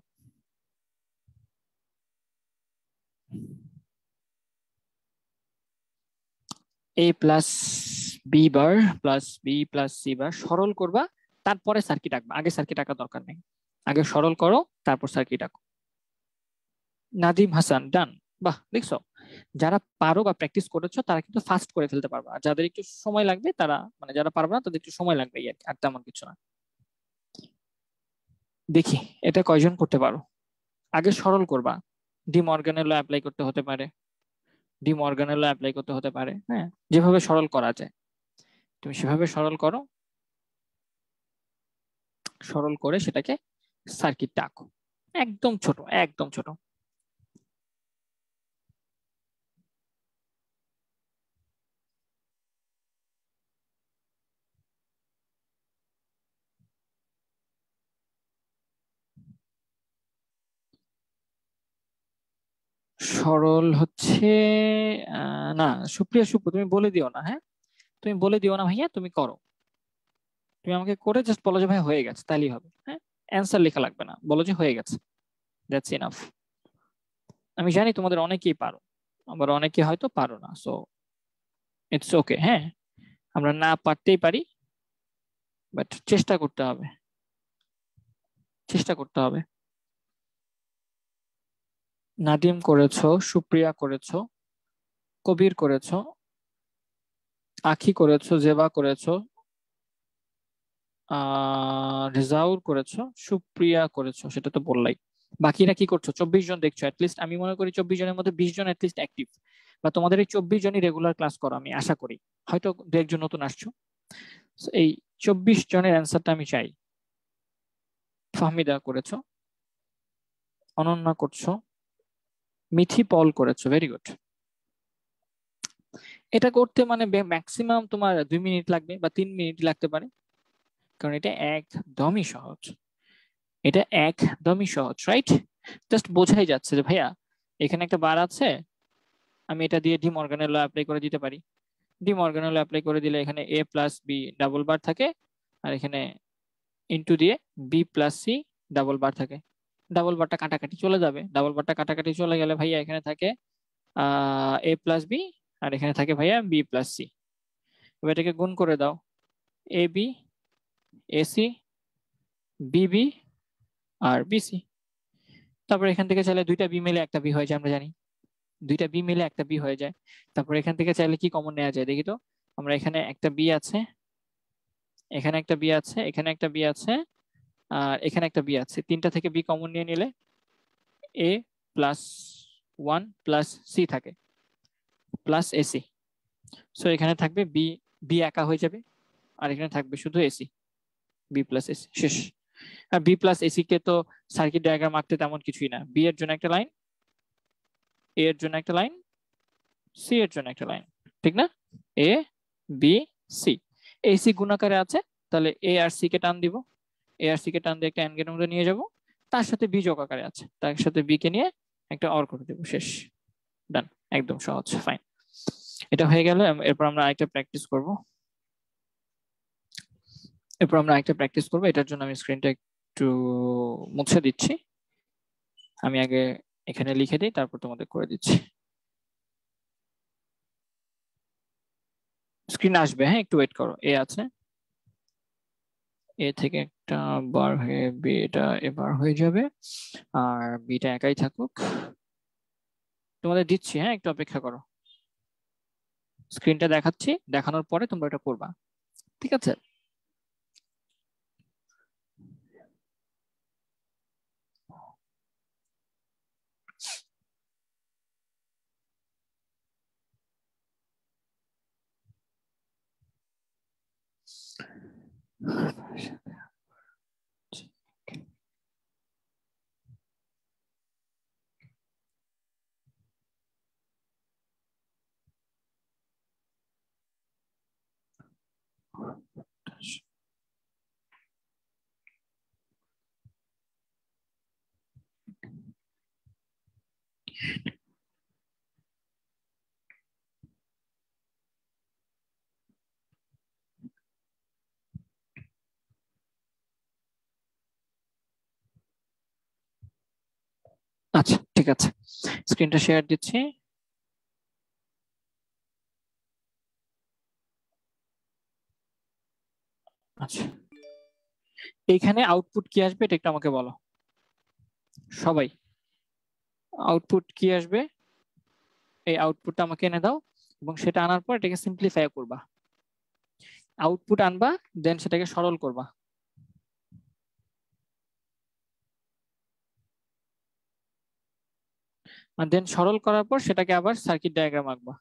A plus b bar plus B plus c bar সরল করবা, তারপরে সার্কিট আঁকবা, আগে সার্কিট আঁকা দরকার নেই, আগে সরল করো তারপর সার্কিট আঁকো। নাদিম হাসান, ডান। বাহ, দেখছো যারা পারো বা প্র্যাকটিস করেছো তারা কিন্তু ফাস্ট করে ফেলতে পারবা, আর যাদের একটু সময় লাগবে তারা, মানে যারা পারবে না তাদের একটু সময় লাগবে, আর তেমন কিছু না। দেখি এটা কয়জন করতে পারো। আগে সরল করবা, ডি মর্গানের ল অ্যাপ্লাই করতে হতে পারে, ডি মর্গানের ল অ্যাপ্লাই করতে হতে পারে, হ্যাঁ যেভাবে সরল করা যায় তুমি সেভাবে সরল করো, সরল করে সেটাকে সার্কিটটা আঁকো, একদম ছোট, একদম ছোট। সরল হচ্ছে না সুপ্রিয়া, তুমি বলে দিও না, হ্যাঁ তুমি বলে দিও না ভাইয়া, তুমি করো, তুমি আমাকে করে জাস্ট বলো যে ভাই হয়ে গেছে, তাইলেই হবে, হ্যাঁ অ্যান্সার লেখা লাগবে না, বলো যে হয়ে গেছে, দ্যাটস ইনাফ। আমি জানি তোমাদের অনেকেই পারো, আবার অনেকে হয়তো পারো না, সো ইটস ওকে, হ্যাঁ আমরা না পারতেই পারি, বাট চেষ্টা করতে হবে, চেষ্টা করতে হবে। নাদিম করেছো, সুপ্রিয়া করেছো, কবির করেছো, আখি করেছো, জেবা করেছো, রেজাউর করেছো, সুপ্রিয়া করেছো, সেটা তো বললাই। বাকিরা কি করছো? 24 জন দেখছো, অ্যাটলিস্ট আমি মনে করি 24 জনের মধ্যে 20 জন অ্যাটলিস্ট অ্যাক্টিভ, বা তোমাদের এই 24 জনই রেগুলার ক্লাস করো আমি আশা করি, হয়তো দু একজন নতুন আসছো। এই 24 জনের অ্যান্সারটা আমি চাই। ফাহমিদা করেছো, অনন্যা করছো, মিথি পল করেছো, ভেরি গুড। এটা করতে মানে ম্যাক্সিমাম তোমার 2 মিনিট লাগবে বা 3 মিনিট লাগতে পারে, কারণ এটা একদমই সহজ, এটা একদমই সহজ, রাইট? জাস্ট বোঝাই যাচ্ছে যে ভাইয়া এখানে একটা বার আছে, আমি এটা দিয়ে ডি মর্গানের ল অ্যাপ্লাই করে দিতে পারি। ডি মর্গানের ল অ্যাপ্লাই করে দিলে এখানে এ প্লাস বি ডাবল বার থাকে, আর এখানে ইন্টু দিয়ে B plus C double bar থাকে। ডাবল বারটা কাটাকাটি চলে যাবে, ডাবল বারটা কাটাকাটি চলে গেলে ভাইয়া এখানে থাকে এ প্লাস বি, আর এখানে থাকে ভাইয়া বি প্লাস সি। এবার এটাকে গুণ করে দাও, A B AC Bibi R BC. তারপর এখান থেকে চাইলে দুইটা বি মিলে একটা বি হয়ে যায়, আমরা জানি দুইটা বি মিলে একটা বি হয়ে যায়। তারপর এখান থেকে চাইলে কি কমন নেওয়া যায় দেখি তো। আমরা এখানে একটা বি আছে, এখানে একটা বি আছে, এখানে একটা বি আছে, আর এখানে একটা বি আছে, তিনটা থেকে বি কমন নিয়ে নিলে এ প্লাস ওয়ান প্লাস সি থাকে প্লাস এসি। সো এখানে থাকবে বি, বি একা হয়ে যাবে, আর এখানে থাকবে শুধু এসি, বি প্লাস এসি, শেষ। আর বি প্লাস এসি কে তো সার্কিট ডায়াগ্রাম আঁকতে তেমন কিছুই না, বি এর জন্য একটা লাইন, এ এর জন্য একটা লাইন, সি এর জন্য একটা লাইন, ঠিক না? এ বি সি, এসি গুণাকারে আছে, তাহলে এ আর সি কে টান দিব, এ আর সি কে টান দিয়ে একটা এন গেটের মধ্যে নিয়ে যাব, তার সাথে বি যোগ আকারে আছে, তার সাথে বি কে নিয়ে একটা অর করে দেবো, শেষ, ডান, একদম সহজ, ফাইন। এটা হয়ে গেল। এরপর আমরা আরেকটা প্র্যাকটিস করব, এটার জন্য আমি স্ক্রিনটা একটু মুছে দিচ্ছি। আমি আগে এখানে লিখে দিই, তারপর তোমাদের করে দিচ্ছি। স্ক্রিন আসবে, হ্যাঁ একটু ওয়েট করো। এ আছে, এ থেকে একটা বার হয়ে বি, এটা এবার হয়ে যাবে, আর বিটা একাই থাকুক, তোমাদের দিচ্ছি, হ্যাঁ একটু অপেক্ষা করো। স্ক্রিনটা দেখাচ্ছি, দেখানোর পরে তোমরা এটা করবা, ঠিক আছে? আচ্ছা ঠিক আছে, স্ক্রিনটা শেয়ার দিচ্ছি। আচ্ছা, এইখানে আউটপুট কি আসবে এটা একটু আমাকে বলো সবাই, আউটপুট কি আসবে? এই আউটপুটটা আমাকে এনে দাও, এবং সেটা আনার পর এটাকে সিম্পলিফাই করবা, আউটপুট আনবা, দেন সেটাকে সরল করবা। আর দেন সরল করার পর সেটাকে আবার সার্কিট ডায়াগ্রাম আঁকবা।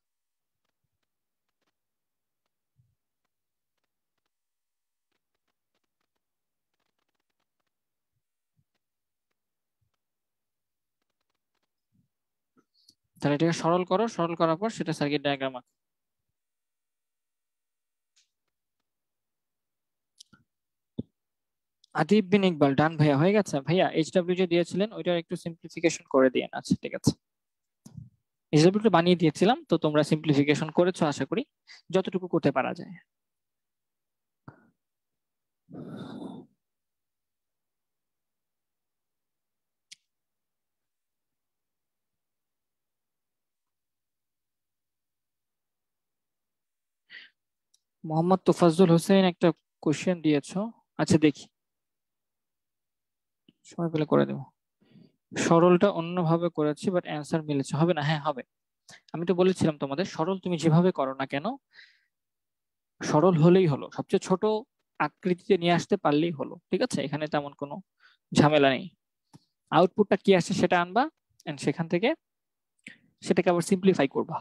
তাহলে এটাকে সরল করো, সরল করার পর সেটা সার্কিট ডায়াগ্রাম আঁকো। আদিব বিন ইকবাল, ডান ভাইয়া, হয়ে গেছে ভাইয়া। এইচডব্লিউ যে দিয়েছিলেন ওইটার একটু সিম্পলিফিকেশন করে দিয়ে, আচ্ছা ঠিক আছে। এইচডব্লিউ বানিয়ে দিয়েছিলাম, তো তোমরা সিম্পলিফিকেশন করেছো আশা করি, যতটুকু করতে পারা যায়। মোহাম্মদ তোফাজ্জল হোসেন একটা কোশ্চেন দিয়েছো, আচ্ছা দেখি, সময় পেলে করে দেবো। সরলটা অন্যভাবে করেছি বাট অ্যান্সার মিলেছে, হবে না? হ্যাঁ হবে। আমি তো বলেছিলাম তোমাদের, সরল তুমি যেভাবে করো না কেন, সরল হলেই হলো, সবচেয়ে ছোট আকৃতিতে নিয়ে আসতে পারলেই হলো, ঠিক আছে? এখানে তেমন কোনো ঝামেলা নেই। আউটপুটটা কি আসছে সেটা আনবা, এন্ড সেখান থেকে সেটাকে আবার সিম্পলিফাই করবা।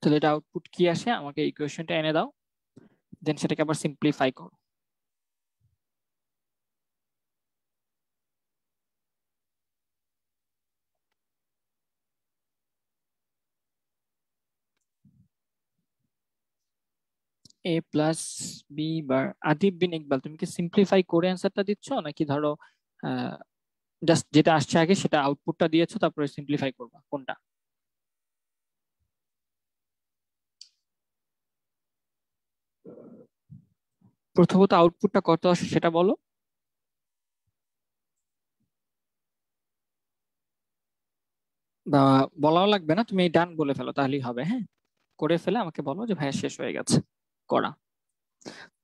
তাহলে এটা আউটপুট কি আসে আমাকে ইকুয়েশনটা এনে দাও, দেন সেটাকে আবার সিম্পলিফাই করো। এ প্লাস বি বার। আদিব বিন ইকবাল, তুমি কি সিম্পলিফাই করে অ্যান্সারটা দিচ্ছ নাকি ধরো জাস্ট যেটা আসছে আগে সেটা আউটপুটটা দিয়েছো তারপরে সিম্পলিফাই করবা, কোনটা? প্রথমত আউটপুটটা কত আসে সেটা বলো। বা বলাও লাগবে না, তুমি ডান বলে ফেলো তাহলেই হবে। হ্যাঁ, করে ফেলে আমাকে বলো যে ভাইয়া শেষ হয়ে গেছে করা।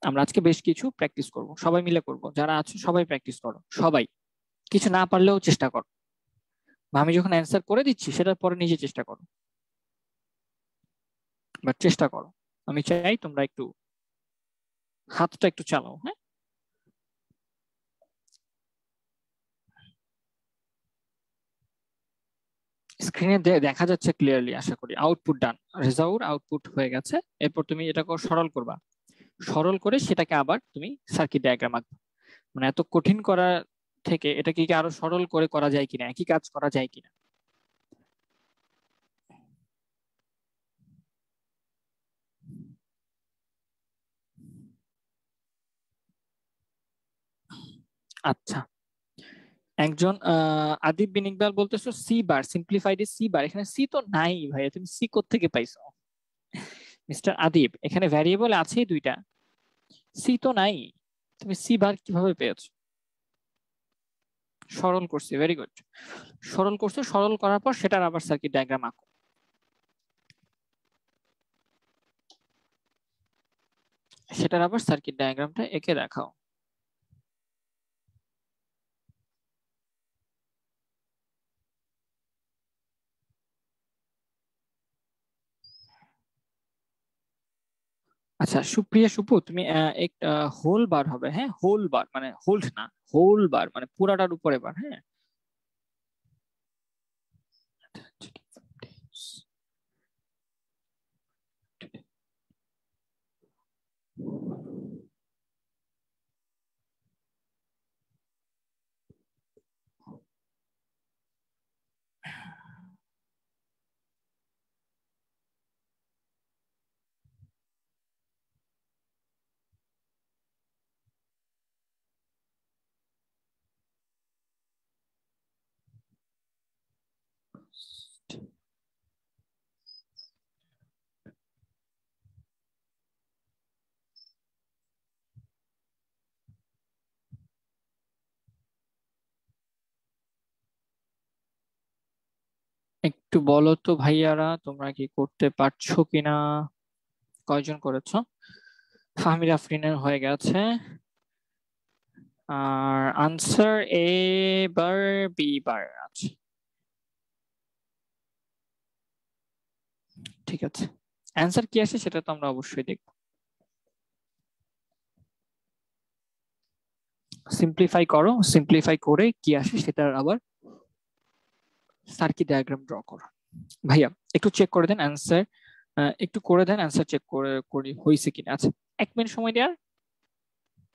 আমরা আজকে বেশ কিছু প্র্যাকটিস করব, সবাই মিলে করব, যারা আছো সবাই প্র্যাকটিস করো, সবাই কিছু না পারলেও চেষ্টা করো। বা আমি যখন অ্যান্সার করে দিচ্ছি সেটার পরে নিজে চেষ্টা করো, বাট চেষ্টা করো। আমি চাই তোমরা একটু হাতটা একটু চালাও। হ্যাঁ, স্ক্রিনে দেখা যাচ্ছে ক্লিয়ারলি আশা করি। আউটপুট ডান, রেজাউর আউটপুট হয়ে গেছে। এরপর তুমি এটা সরল করবা, সরল করে সেটাকে আবার তুমি সার্কিট ডায়াগ্রাম আঁকবে। মানে এত কঠিন করা থেকে এটাকে কি আরো সরল করে করা যায় কিনা, একই কাজ করা যায় কিনা। আচ্ছা, একজন আদিব বিন ইকবাল বলতেছো C bar, simplified C bar. এখানে সি তো নাই ভাইয়া, তুমি সি কোত্থেকে পাইছো? মিস্টার আদিব, এখানে ভ্যারিয়েবল আছে দুইটা, সি তো নাই, তুমি সি বার কিভাবে পেয়েছো? সরল করছি, ভেরি গুড। সরল করছো, সরল করার পর সেটার আবার সার্কিট ডায়াগ্রাম আঁকো। সেটার আবার সার্কিট ডায়াগ্রামটা এঁকে দেখাও। আচ্ছা সুপ্রিয়া, সুপু, তুমি একটা হোল বার হবে। হ্যাঁ, হোল বার মানে হোল্ড না, হোল বার মানে পুরাটার উপরে বার। হ্যাঁ, একটু বলো তো ভাইয়ারা তোমরা কি করতে পারছো কিনা? কয়জন করেছো? ফাহমিদ আফরিনের হয়ে গেছে। আর আনসার এ বার বি বার আছে। ঠিক আছে, অ্যান্সার কি আসে সেটা তো আমরা অবশ্যই দেখবো। সিম্পলিফাই করো, সিম্পলিফাই করে কি আসে সেটার আবার সার্কিট ডায়াগ্রাম ড্র করো। ভাইয়া একটু চেক করে দেন অ্যান্সার, একটু করে দেন অ্যান্সার চেক করে করি হয়েছে কিনা। আচ্ছা 1 মিনিট সময় দেওয়ার,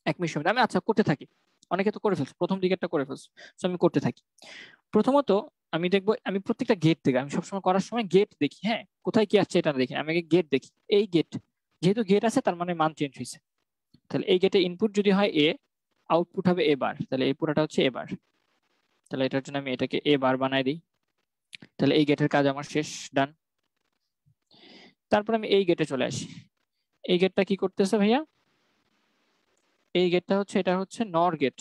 1 মিনিট সময় আমি আচ্ছা করতে থাকি। অনেকে তো করে ফেলছে, প্রথম দিকেরটা করে ফেলছে, তো আমি করতে থাকি। প্রথমত আমি দেখবো, আমি প্রত্যেকটা গেট থেকে, আমি সবসময় করার সময় গেট দেখি। হ্যাঁ, কোথায় কি আসছে এটা দেখি, আমি আগে গেট দেখি। এই গেট, যেহেতু গেট আছে তার মানে মান চেঞ্জ হয়েছে। তাহলে এই গেটে ইনপুট যদি হয় এ, আউটপুট হবে এ বার, তাহলে এই পুরোটা হচ্ছে এ বার। তাহলে এটার জন্য আমি এটাকে এ বার বানাই দিই। তাহলে এই গেটের কাজ আমার শেষ, ডান। তারপর আমি এই গেটে চলে আসি। এই গেটটা কি করতেছে ভাইয়া? এই গেটটা হচ্ছে, এটা হচ্ছে নর গেট।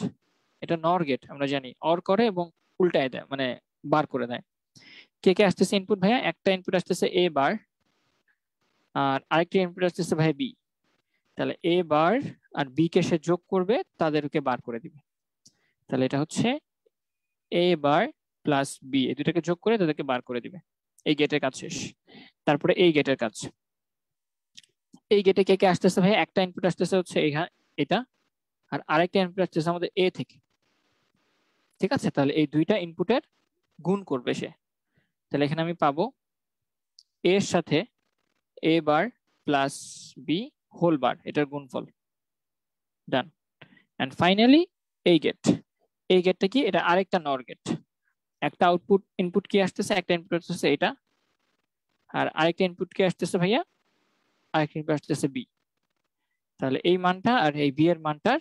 এটা নর গেট, আমরা জানি অর করে এবং উল্টায় দেয়, মানে বার করে দেয়। কে কে আসতেছে ইনপুট ভাইয়া? একটা ইনপুট আসতেছে এ বার, আর আরেকটা ইনপুট আসতেছে ভাই বি। তাহলে এ বার আর বি কে সে যোগ করবে, তাদেরকে বার করে দিবে। তাহলে এটা হচ্ছে এ বার প্লাস বি, এই দুটাকে যোগ করে তাদেরকে বার করে দিবে। এই গেটের কাজ শেষ। তারপরে এই গেটের কাজ, এই গেটে কে কে আসতেছে ভাই? একটা ইনপুট আসতেছে হচ্ছে এটা, আর আরেকটা ইনপুট আসতেছে আমাদের এ থেকে। ঠিক আছে, তাহলে এই দুইটা ইনপুটের গুণ করবে সে। তাহলে এখানে আমি পাবো এর সাথে এ বার প্লাস বি হোল বার, এটার গুণফল। ডান। এন্ড ফাইনালি এই গেটটা কি, এটা আরেকটা নর গেট। একটা আউটপুট ইনপুট কি আসতেছে, একটা ইনপুট আসতেছে এটা, আর আরেকটা ইনপুট কি আসতেছে ভাইয়া, আরেকটা ইনপুট আসতেছে বি। তাহলে এই মানটা আর এই বি এর মানটার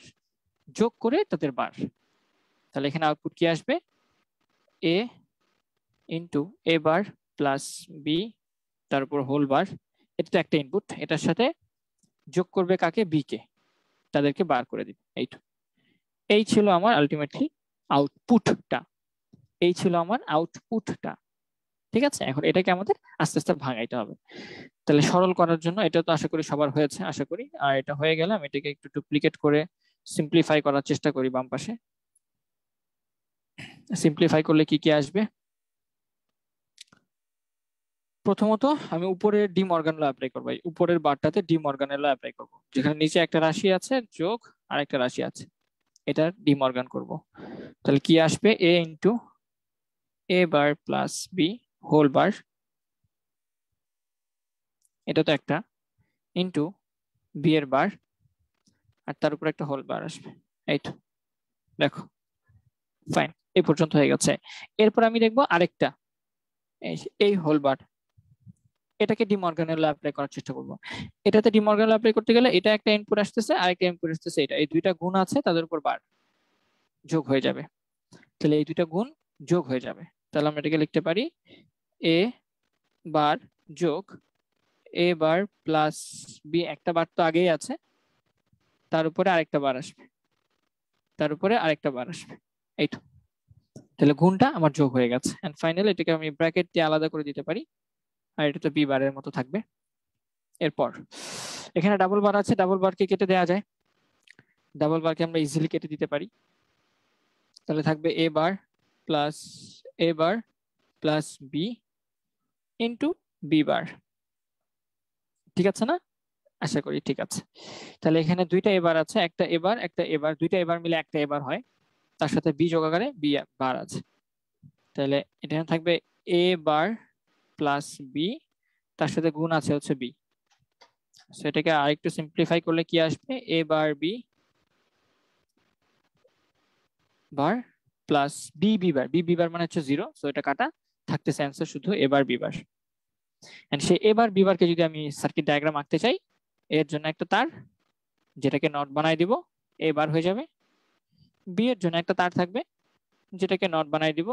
যোগ করে তাদের বার। তাহলে এখানে আউটপুট কি আসবে, এ ইন্টু এ বার প্লাস বি তার উপর হোল বার। এটা তো একটা ইনপুট, এটার সাথে যোগ করবে কাকে, বি কে, তাদেরকে বার করে দিবে। এই ছিল আমার আলটিমেটলি আউটপুটটা, এই ছিল আমার আউটপুটটা। ঠিক আছে, এখন এটাকে আমাদের আস্তে আস্তে ভাঙাইতে হবে। তাহলে সরল করার জন্য, এটা তো আশা করি সবার হয়েছে আশা করি, আর এটা হয়ে গেলে আমি এটাকে একটু ডুপ্লিকেট করে সিম্পলিফাই করার চেষ্টা করি বাম পাশে। সিম্পলিফাই করলে কি কি আসবে, প্রথমত আমি উপরে ডি মর্গান ল অ্যাপ্লাই করবো, উপরের বারটাতে ডি মর্গান ল অ্যাপ্লাই করবো, যেখানে নিচে একটা রাশি আছে যোগ আর একটা রাশি আছে, এটা ডি মর্গান করবো। তাহলে কি আসবে, এ ইন্টু এ বার প্লাস বি হোল বার, এটা তো একটা, ইন্টু বি এর বার আর তার উপর একটা হোল বার আসবে। এই তো দেখো, ফাইন, এই পর্যন্ত হয়ে গেছে। এরপর আমি দেখবো আরেকটা, এই হোল বার, এটাকে ডিমর্গানের ল অ্যাপ্লাই করার চেষ্টা করবো। এটাতে ডিমর্গানের ল অ্যাপ্লাই করতে গেলে এটা একটা ইনপুট আসতেছে আর একটা ইনপুট আসতেছে, এটা এই দুইটা গুণ আছে তাদের উপর বার যোগ হয়ে যাবে। তাহলে এই দুইটা গুণ যোগ হয়ে যাবে, তাহলে আমরা এটাকে লিখতে পারি এ বার যোগ এ বার প্লাস বি, একটা বার তো আগেই আছে, তার উপরে আরেকটা বার আসবে, তার উপরে আরেকটা বার আসবে, এই তো। তাহলে গুণটা আমার যোগ হয়ে গেছে, এন্ড ফাইনালি এটাকে আমি ব্র্যাকেট দিয়ে আলাদা করে দিতে পারি, আর এটা তো বি বারের মতো থাকবে। এরপর এখানে ডাবল বার আছে, ডাবল বারকে কেটে দেওয়া যায়, ডাবল বারকে আমরা ইজিলি কেটে দিতে পারি। তাহলে থাকবে a bar plus b into B bar. ঠিক আছে না, আশা করি ঠিক আছে। তাহলে এখানে দুইটা এবার আছে, একটা এবার একটা এবার, দুইটা এবার মিলে একটা এবার হয়, তার সাথে বি যোগ আকারে বি বার আছে। তাহলে এখানে থাকবে এ বার প্লাস বি, তার সাথে গুণ আছে হচ্ছে বি। সেটাকে আরেকটু সিম্পলিফাই করলে কি আসবে, a bar b bar plus b b bar, b b bar মানে হচ্ছে 0, সো এটা কাটা, থাকতেছে অ্যান্সার শুধু এবার বি বার। এন্ড সেই এবার বি বারকে যদি আমি সার্কিট ডায়াগ্রাম আঁকতে চাই, এর জন্য একটা তার যেটাকে নট বানাই দিব, এ বার হয়ে যাবে। বি এর জন্য একটা তার থাকবে যেটাকে নট বানাই দিব,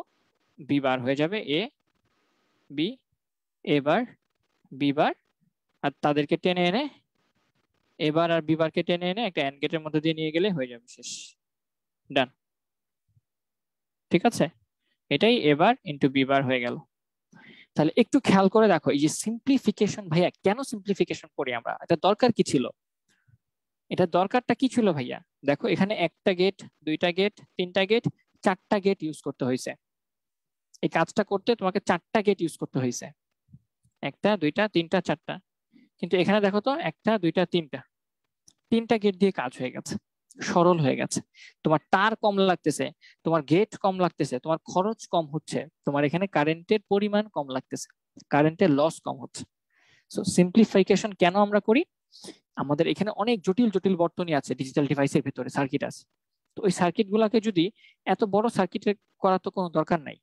বি বার হয়ে যাবে, A B A bar b বার, আর তাদেরকে টেনে এনে এবার আর বি বারকে টেনে এনে একটা এন্ড গেটের মধ্যে দিয়ে নিয়ে গেলে হয়ে যাবে, শেষ, ডান। ঠিক আছে, এটাই এবার ইন্টু বি বার হয়ে গেল। তাহলে একটু খেয়াল করে দেখো, এই যে সিম্পলিফিকেশন, ভাইয়া কেন সিম্পলিফিকেশন করি আমরা, এটা দরকার কি ছিল, এটা দরকারটা কি ছিল ভাইয়া? দেখো এখানে একটা গেট, দুইটা গেট, তিনটা গেট, চারটা গেট ইউজ করতে হয়েছে। এই কাজটা করতে তোমাকে চারটা গেট ইউজ করতে হয়েছে, একটা দুইটা তিনটা চারটা। কিন্তু এখানে দেখো তো, একটা দুইটা তিনটা গেট দিয়ে কাজ হয়ে গেছে, সরল হয়ে গেছে। তোমার তার কম লাগতেছে, তোমার গেট কম লাগতেছে, তোমার খরচ কম হচ্ছে, তোমার এখানে কারেন্টের পরিমাণ কম লাগতেছে, কারেন্টের লস কম হচ্ছে। সো সিম্পলিফিকেশন কেন আমরা করি, আমাদের এখানে অনেক জটিল জটিল বর্তনী আছে ডিজিটাল ডিভাইসের ভিতরে, সার্কিট আছে, তো ওই সার্কিট গুলাকে যদি এত বড় সার্কিটে করার তো কোনো দরকার নাই।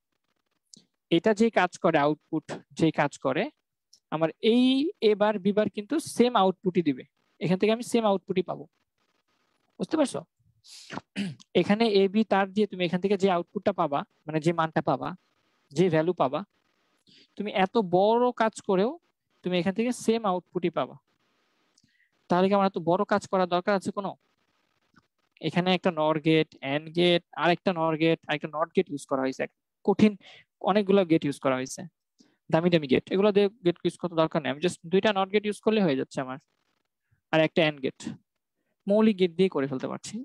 এটা যে কাজ করে, আউটপুট যে কাজ করে, আমার এই এবার বিবার কিন্তু সেম আউটপুটই দিবে, এখান থেকে আমি সেম আউটপুটই পাবো, বুঝতে পারছো? এখানে এ বি তার দিয়ে তুমি এখান থেকে যে আউটপুটটা পাবা, মানে যে মানটা পাবা, যে ভ্যালু পাবা, তুমি এত বড় কাজ করেও তুমি এখান থেকে সেম আউটপুটই পাবা। তাহলে কি আমার এত বড় কাজ করার দরকার আছে কোনো? এখানে একটা নর গেট, এন্ড গেট, আর একটা নর গেট, আর একটা নট গেট ইউজ করা হয়েছে, কঠিন অনেকগুলো গেট ইউজ করা হয়েছে, দামি দামি গেট, এগুলো দিয়ে গেট ইউজ করতে দরকার নেই, আমি জাস্ট দুইটা নট গেট ইউজ করলে হয়ে যাচ্ছে আমার, আর একটা এন্ড গেট, মৌলিক গেট দিয়ে করে ফেলতে পারছি,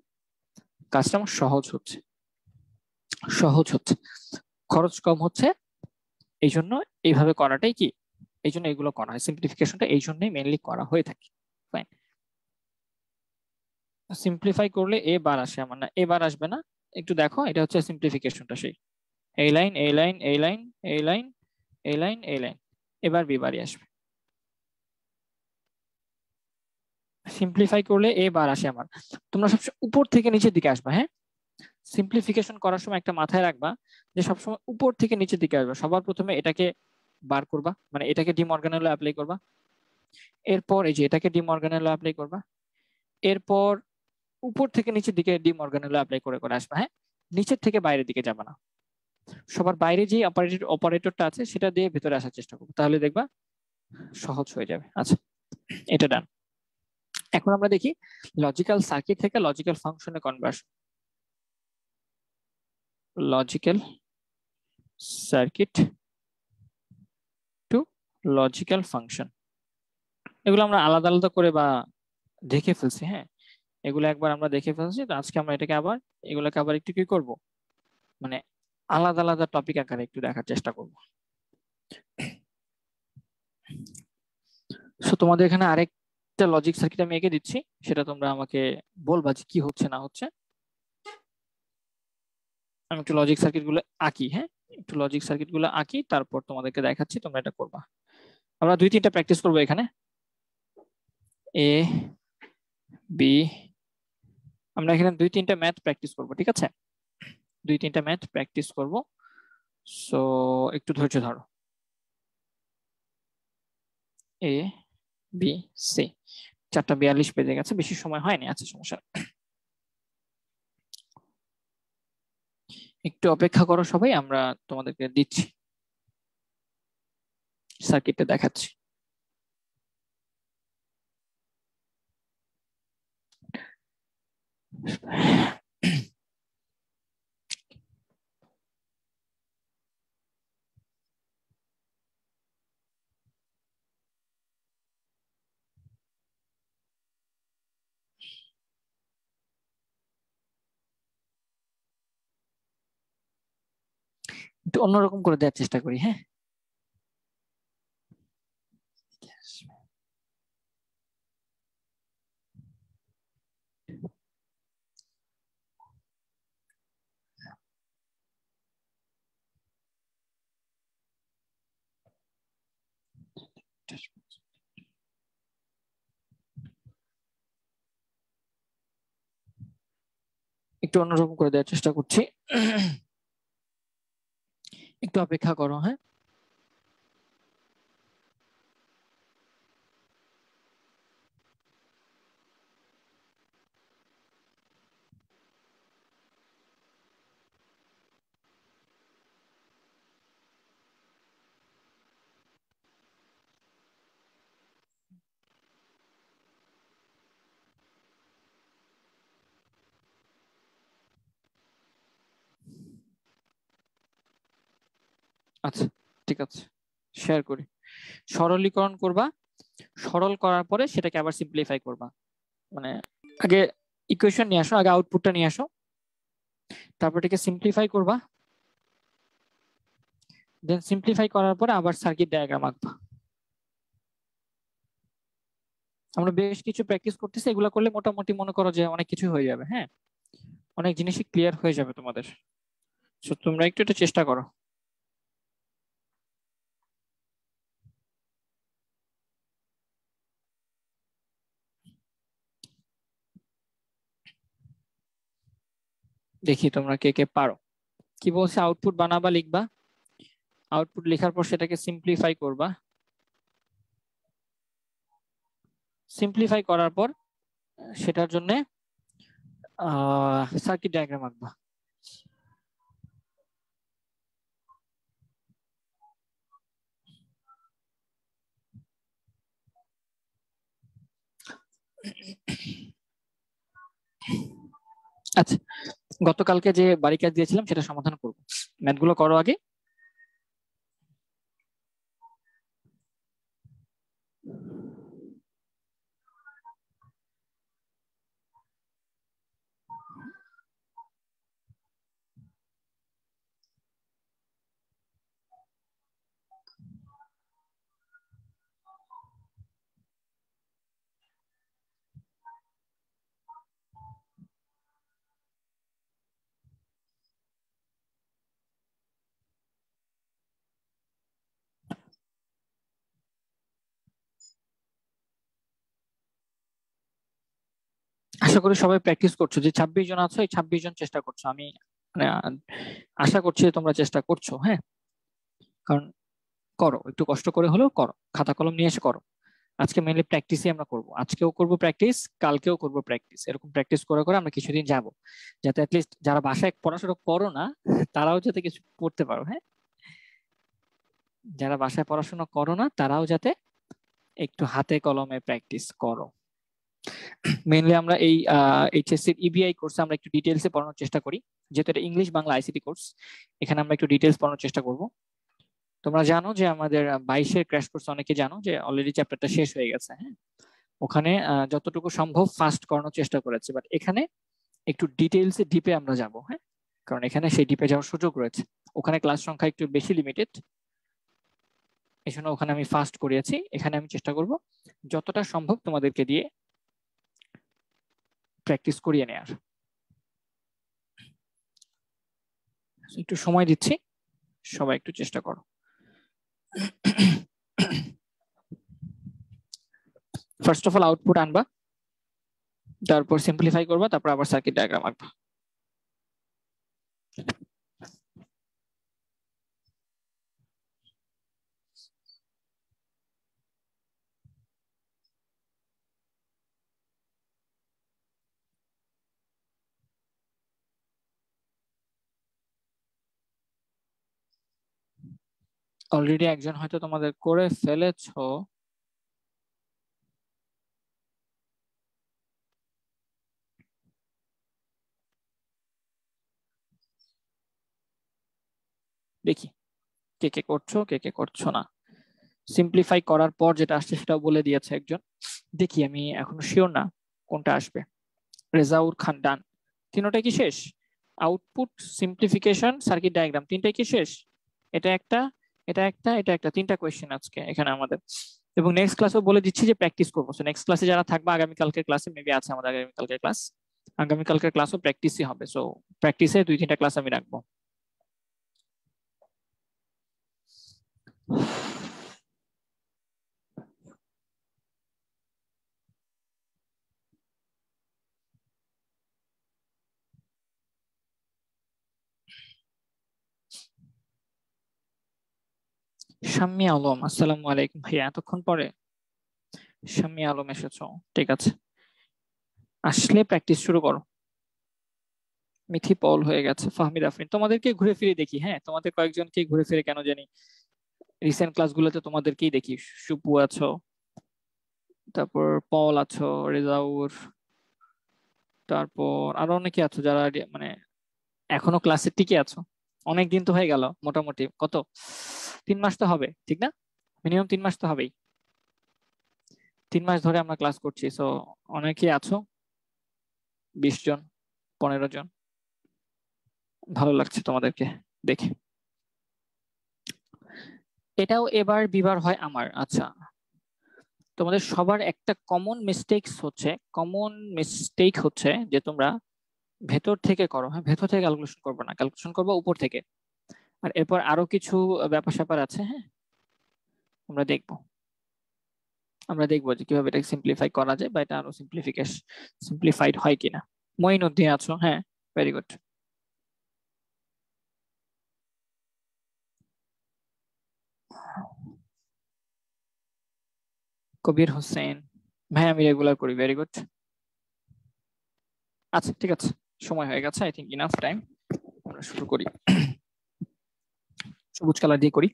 কাজটা আমার সহজ হচ্ছে, খরচ কম হচ্ছে, এই জন্য এইভাবে করাটাই কি, এই জন্য এগুলো করা হয়, সিম্পলিফিকেশনটা এই জন্যই মেইনলি করা হয়ে থাকে। ফাইন, সিম্পলিফাই করলে এ বার আসে আমার, না এ বার আসবে না, একটু দেখো, এটা হচ্ছে সিম্পলিফিকেশনটা, সেই এই লাইন এই লাইন এই লাইন এই লাইন এই লাইন এই লাইন, এবার বি বারই আসবে। সিম্পলিফাই করলে এ বার আসে আমার। তোমরা সবসময় উপর থেকে নিচের দিকে আসবা। হ্যাঁ, সিম্পলিফিকেশন করার সময় একটা মাথায় রাখবা যে সবসময় উপর থেকে নিচের দিকে আসবা। সবার প্রথমে এটাকে বার করবা, মানে এটাকে ডি মর্গানের অ্যাপ্লাই করবা। এরপর এই যে এটাকে ডি মর্গানের অ্যাপ্লাই করবা। এরপর উপর থেকে নিচের দিকে ডি মর্গানের অ্যাপ্লাই করে করে আসবা। হ্যাঁ, নিচের থেকে বাইরের দিকে যাবা না। সবার বাইরে যে অপারেটরটা আছে সেটা দিয়ে ভেতরে আসার চেষ্টা করবো, তাহলে দেখবা সহজ হয়ে যাবে। আচ্ছা, এটা ডান। এখন আমরা দেখি লজিক্যাল সার্কিট থেকে লজিক্যাল ফাংশনে conversion. Logical circuit to logical function, এগুলো আমরা আলাদা আলাদা করে বা দেখে ফেলছি। হ্যাঁ, এগুলো একবার আমরা দেখে ফেলছি, তো আজকে আমরা এটাকে আবার এগুলোকে আবার একটু কি করব, মানে আলাদা আলাদা টপিক আকারে একটু দেখার চেষ্টা করব। সো তোমাদের এখানে আরেকটা লজিক সার্কিট আমি এঁকে দিচ্ছি, সেটা তোমরা আমাকে বলবা যে কি হচ্ছে না হচ্ছে। আমি একটু লজিক সার্কিট গুলো আঁকি। হ্যাঁ, একটু লজিক সার্কিট গুলো আঁকি, তারপর তোমাদেরকে দেখাচ্ছি, তোমরা এটা করবা। আমরা 2-3টা প্র্যাকটিস করবো এখানে। এ বি, আমরা এখানে 2-3টা ম্যাথ প্র্যাকটিস করবো, ঠিক আছে? 2-3টা ম্যাথ প্র্যাকটিস করব। সো একটু ধৈর্য ধরো। এ বি সি, 4:42 বেজে গেছে, বেশি সময় হয়নি। আচ্ছা, সমস্যা, একটু অপেক্ষা করো সবাই, আমরা তোমাদেরকে দিচ্ছি, সার্কিটটা দেখাচ্ছি। একটু অন্যরকম করে দেওয়ার চেষ্টা করি। হ্যাঁ, একটু অন্যরকম করে দেওয়ার চেষ্টা করছি, একটু অপেক্ষা করো। হ্যাঁ, আচ্ছা, ঠিক আছে, শেয়ার করি। সরলীকরণ করবা, সরল করার পরে সেটাকে আবার সিম্পলিফাই করবা। মানে আগে ইকুয়েশন নিয়ে আসো, আগে আউটপুটটা নিয়ে আসো, তারপর এটাকে সিম্পলিফাই করবা, দেন সিম্পলিফাই করার পরে আবার সার্কিট ডায়াগ্রাম আঁকবা। আমরা বেশ কিছু প্র্যাকটিস করতেছি, এগুলো করলে মোটামুটি মনে করো যে অনেক কিছু হয়ে যাবে। হ্যাঁ, অনেক জিনিসই ক্লিয়ার হয়ে যাবে তোমাদের। সো তোমরা একটু এটা চেষ্টা করো। দেখি তোমরা কে কে পারো। কি বলছে, আউটপুট বানাবা, লিখবা, আউটপুট লেখার পর সেটাকে সিম্পলিফাই করবা, সিম্পলিফাই করার পর সেটার জন্য সার্কিট ডায়াগ্রাম আঁকবা। আচ্ছা, গতকালকে যে বাড়ি কাজ দিয়েছিলাম সেটা সমাধান করবো, ম্যাথগুলো করো আগে। আশা করি সবাই প্র্যাকটিস করছো, যে 26 জন আছো এই 26 জন চেষ্টা করছো। আমি মানে আশা করছি তোমরা চেষ্টা করছো। হ্যাঁ, কারণ করো, একটু কষ্ট করে হলেও করো, খাতা কলম নিয়ে এসে করো। আজকে মেইনলি প্র্যাকটিসই আমরা করব, আজকেও করব প্র্যাকটিস, কালকেও করব প্র্যাকটিস। এরকম প্র্যাকটিস করে করে আমরা কিছুদিন যাব, যাতে অ্যাটলিস্ট যারা বাসায় পড়াশোনা করো না তারাও যাতে কিছু পড়তে পারো। হ্যাঁ, যারা বাসায় পড়াশোনা করো না তারাও যাতে একটু হাতে কলমে প্র্যাকটিস করো। মেইনলি আমরা এই এইচএসসি ইবিআই কোর্সে আমরা একটু ডিটেইলসে পড়ানোর চেষ্টা করি, যেহেতু এটা ইংলিশ বাংলা আইসিটি কোর্স। এখানে আমরা একটু ডিটেইলস পড়ানোর চেষ্টা করব। তোমরা জানো যে আমাদের 22-এর ক্র্যাশ কোর্স অনেকে জানো যে অলরেডি চ্যাপ্টারটা শেষ হয়ে গেছে। হ্যাঁ, ওখানে যতটুকু সম্ভব ফাস্ট করানোর চেষ্টা করেছি, বাট এখানে একটু ডিটেইলসে ডিপে আমরা যাব। হ্যাঁ, কারণ এখানে সেই ডিপে যাওয়ার সুযোগ রয়েছে। ওখানে ক্লাস সংখ্যা একটু বেশি লিমিটেড, এই জন্য ওখানে আমি ফাস্ট করিয়েছি। এখানে আমি চেষ্টা করব যতটা সম্ভব তোমাদেরকে দিয়ে প্র্যাকটিস করিয়ে নেয়ার। একটু সময় দিচ্ছি, সবাই একটু চেষ্টা করো। ফার্স্ট অফ অল আউটপুট আনবা, তারপর সিম্পলিফাই করবা, তারপর আবার সার্কিট ডায়াগ্রাম আঁকবা। অলরেডি একজন হয়তো তোমাদের করে ফেলেছো। দেখি কে কে করছো, কে কে করছো না। সিম্পলিফাই করার পর যেটা আসছে সেটাও বলে দিয়েছে একজন। দেখি, আমি এখনো শিওর না কোনটা আসবে। রেজাউর খান ডান। তিনটাই কি শেষ? আউটপুট, সিম্পলিফিকেশন, সার্কিট ডায়াগ্রাম, তিনটাই কি শেষ? এটা একটা, এটা একটা, এটা একটা, তিনটা কোয়েশ্চেন আজকে এখানে আমাদের। এবং নেক্সট ক্লাসও বলে দিচ্ছি যে প্র্যাকটিস করবো। নেক্সট ক্লাসে যারা থাকবে, আগামীকালকের ক্লাসে মেবি আছে আমাদের আগামীকালকের ক্লাস, আগামীকালকের ক্লাসও প্র্যাকটিসই হবে। সো প্র্যাকটিসে 2-3টা ক্লাস আমি রাখবো। শাম্মী আলম, আসসালামু আলাইকুম ভাইয়া, এতক্ষণ পরে শাম্মী আলম এসেছো, ঠিক আছে। আসলে প্র্যাকটিস শুরু করো। মিথি পল হয়ে গেছে, ফাহমিদ আফরিন। তোমাদেরকে ঘুরে ফিরে দেখি। হ্যাঁ, তোমাদের কয়েকজনকে ঘুরে ফিরে কেন জানি রিসেন্ট ক্লাসগুলোতে তোমাদেরকেই দেখি। সুপু আছো, তারপর পল আছো, রেজাউর, তারপর আরো অনেকে আছো যারা মানে এখনো ক্লাসে টিকে আছো। অনেকদিন তো হয়ে গেল, মোটামুটি কত 3 মাস তো হবে, ঠিক না? মিনিমাম 3 মাস তো হবেই। 3 মাস ধরে আমরা ক্লাস করছি। সো অনেকেই আছো, 20 জন, 15 জন। ভালো লাগছে তোমাদেরকে দেখে। এটাও এবার বিবার হয় আমার। আচ্ছা, তোমাদের সবার একটা কমন মিস্টেক হচ্ছে যে তোমরা ভেতর থেকে করো। হ্যাঁ, ভেতর থেকে ক্যালকুলেশন করবো না, ক্যালকুলেশন করবো উপর থেকে। আর এরপর আরো কিছু ব্যাপার স্যাপার আছে। হ্যাঁ, আমরা দেখবো যে কিভাবে এটা সিম্পলিফাই করা যায়, বা এটা আরো সিম্পলিফাইড হয় কিনা। মঈনুদ্দিন আছো, হ্যাঁ, ভেরি গুড। কবির হোসেন, ভাই আমি রেগুলার করি, ভেরি গুড। আচ্ছা ঠিক আছে, সময় হয়ে গেছে, আই থিঙ্ক ইনাফ টাইম, আমরা শুরু করি। সবুজ কালার দিয়ে করি।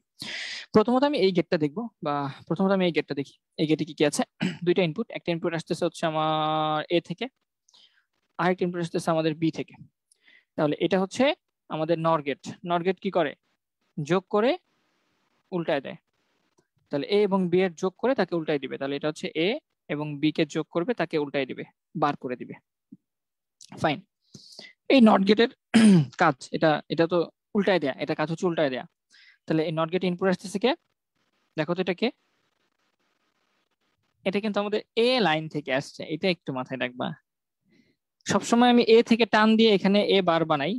প্রথমত আমি এই গেটটা দেখবো, বা প্রথমত আমি এই গেটটা দেখি। এই গেটে কি কি আছে? দুইটা ইনপুট, একটা ইনপুট আসতেছে হচ্ছে আমার এ থেকে, আরেকটা ইনপুট আসতেছে আমাদের বি থেকে। তাহলে এটা হচ্ছে আমাদের নর গেট। নর গেট কি করে? যোগ করে উল্টায় দেয়। তাহলে এ এবং বি এর যোগ করে তাকে উল্টাই দিবে। তাহলে এটা হচ্ছে এ এবং বি কে যোগ করবে, তাকে উল্টাই দিবে, বার করে দিবে। ফাইন। এই নট গেটের কাজ এটা, এটা তো উল্টায় দেয়া, এটা কাজ হচ্ছে উল্টায় দেয়া। তাহলে এই নট গেট ইনপুট আসতেছে কে? দেখো তো এটা কে? এটা কিন্তু আমাদের এ লাইন থেকে আসছে, এটা একটু মাথায় রাখবা। সবসময় আমি এ থেকে টান দিয়ে এখানে এ বার বানাই,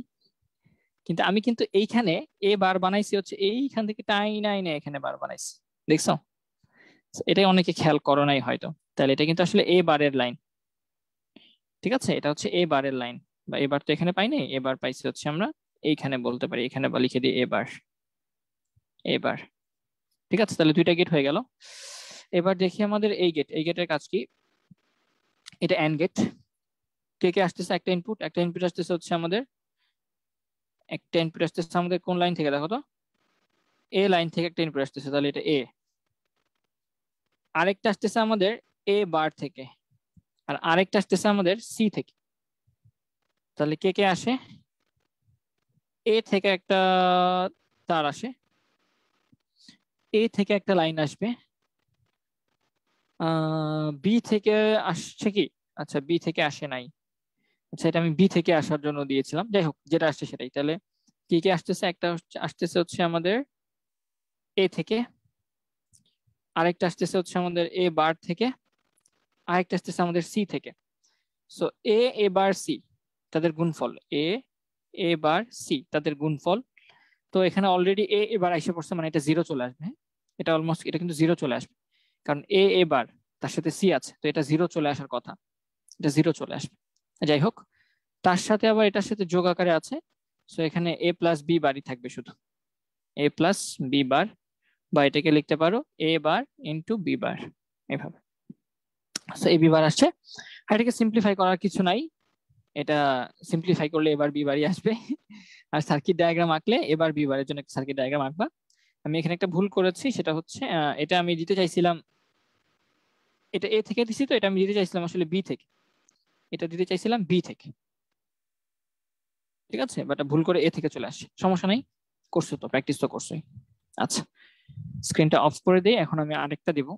কিন্তু আমি কিন্তু এইখানে এ বার বানাইছি হচ্ছে এইখান থেকে টাই নাই না, এখানে বার বানাইছি। দেখছো? এটাই অনেকে খেয়াল করো নাই হয়তো। তাহলে এটা কিন্তু আসলে এ বারের লাইন। ঠিক আছে, এটা হচ্ছে এ বারের লাইন, বা এবার তো এখানে পাইনি, এবার পাইছি হচ্ছে আমরা এইখানে বলতে পারি, এখানে বা লিখে দিই এবার। এবার ঠিক আছে, তাহলে দুইটা গেট হয়ে গেল। এবার দেখি আমাদের এই গেট, এই গেটের কাজ কি। এটা এন্ড গেট। কে কে আসতেছে, একটা ইনপুট আসতেছে হচ্ছে আমাদের, একটা ইনপুট আসতেছে আমাদের কোন লাইন থেকে দেখো তো, এ লাইন থেকে একটা ইনপুট আসতেছে, তাহলে এটা এ। আরেকটা আসতেছে আমাদের এ বার থেকে, আর আরেকটা আসতেছে আমাদের সি থেকে। তাহলে কে কে আসে, এ থেকে একটা তার আসে, এ থেকে একটা লাইন আসবে, বি থেকে আসছে কি, আচ্ছা বি থেকে আসে নাই, আচ্ছা এটা আমি বি থেকে আসার জন্য দিয়েছিলাম, যাই হোক যেটা আসছে সেটাই। তাহলে কি কি আসতেছে, একটা আসতেছে হচ্ছে আমাদের এ থেকে, আরেকটা আসতেছে হচ্ছে আমাদের এ বার থেকে, আরেকটা আসতেছে আমাদের সি থেকে। সো এ বার সি তাদের গুণফল, এ বার সি তাদের গুণফল। তো এখানে অলরেডি এবার এসে পড়ছে, মানে এটা জিরো চলে আসবে, এটা অলমোস্ট, এটা কিন্তু জিরো চলে আসবে, কারণ এবার তার সাথে সি আছে, তো এটা জিরো চলে আসার কথা, এটা জিরো চলে আসবে। যাই হোক, তার সাথে আবার এটার সাথে যোগ আকারে আছে, সো এখানে এ প্লাস বি বারই থাকবে শুধু, এ প্লাস বি বার, বা এটাকে লিখতে পারো এ বার ইন্টু বি বার, এভাবে। সো এ বি বার আসছে, আর এটাকে সিম্পলিফাই করার কিছু নাই, এটা সিম্পলিফাই করলে এবার বি বারই আসবে। আর সার্কিট ডায়াগ্রাম আঁকলে এবার বি বারের জন্য একটা সার্কিট ডায়াগ্রাম আঁকবা। আমি এখানে একটা ভুল করেছি, সেটা হচ্ছে এটা আমি দিতে চাইছিলাম, এটা এ থেকে দিছি, তো এটা আমি দিতে চাইছিলাম আসলে বি থেকে, এটা দিতে চাইছিলাম বি থেকে, ঠিক আছে, বাট ভুল করে এ থেকে চলে আসছে, সমস্যা নাই, করছো তো, প্র্যাকটিস তো করছোই। আচ্ছা, স্ক্রিনটা অফ করে দিই, এখন আমি আরেকটা দিব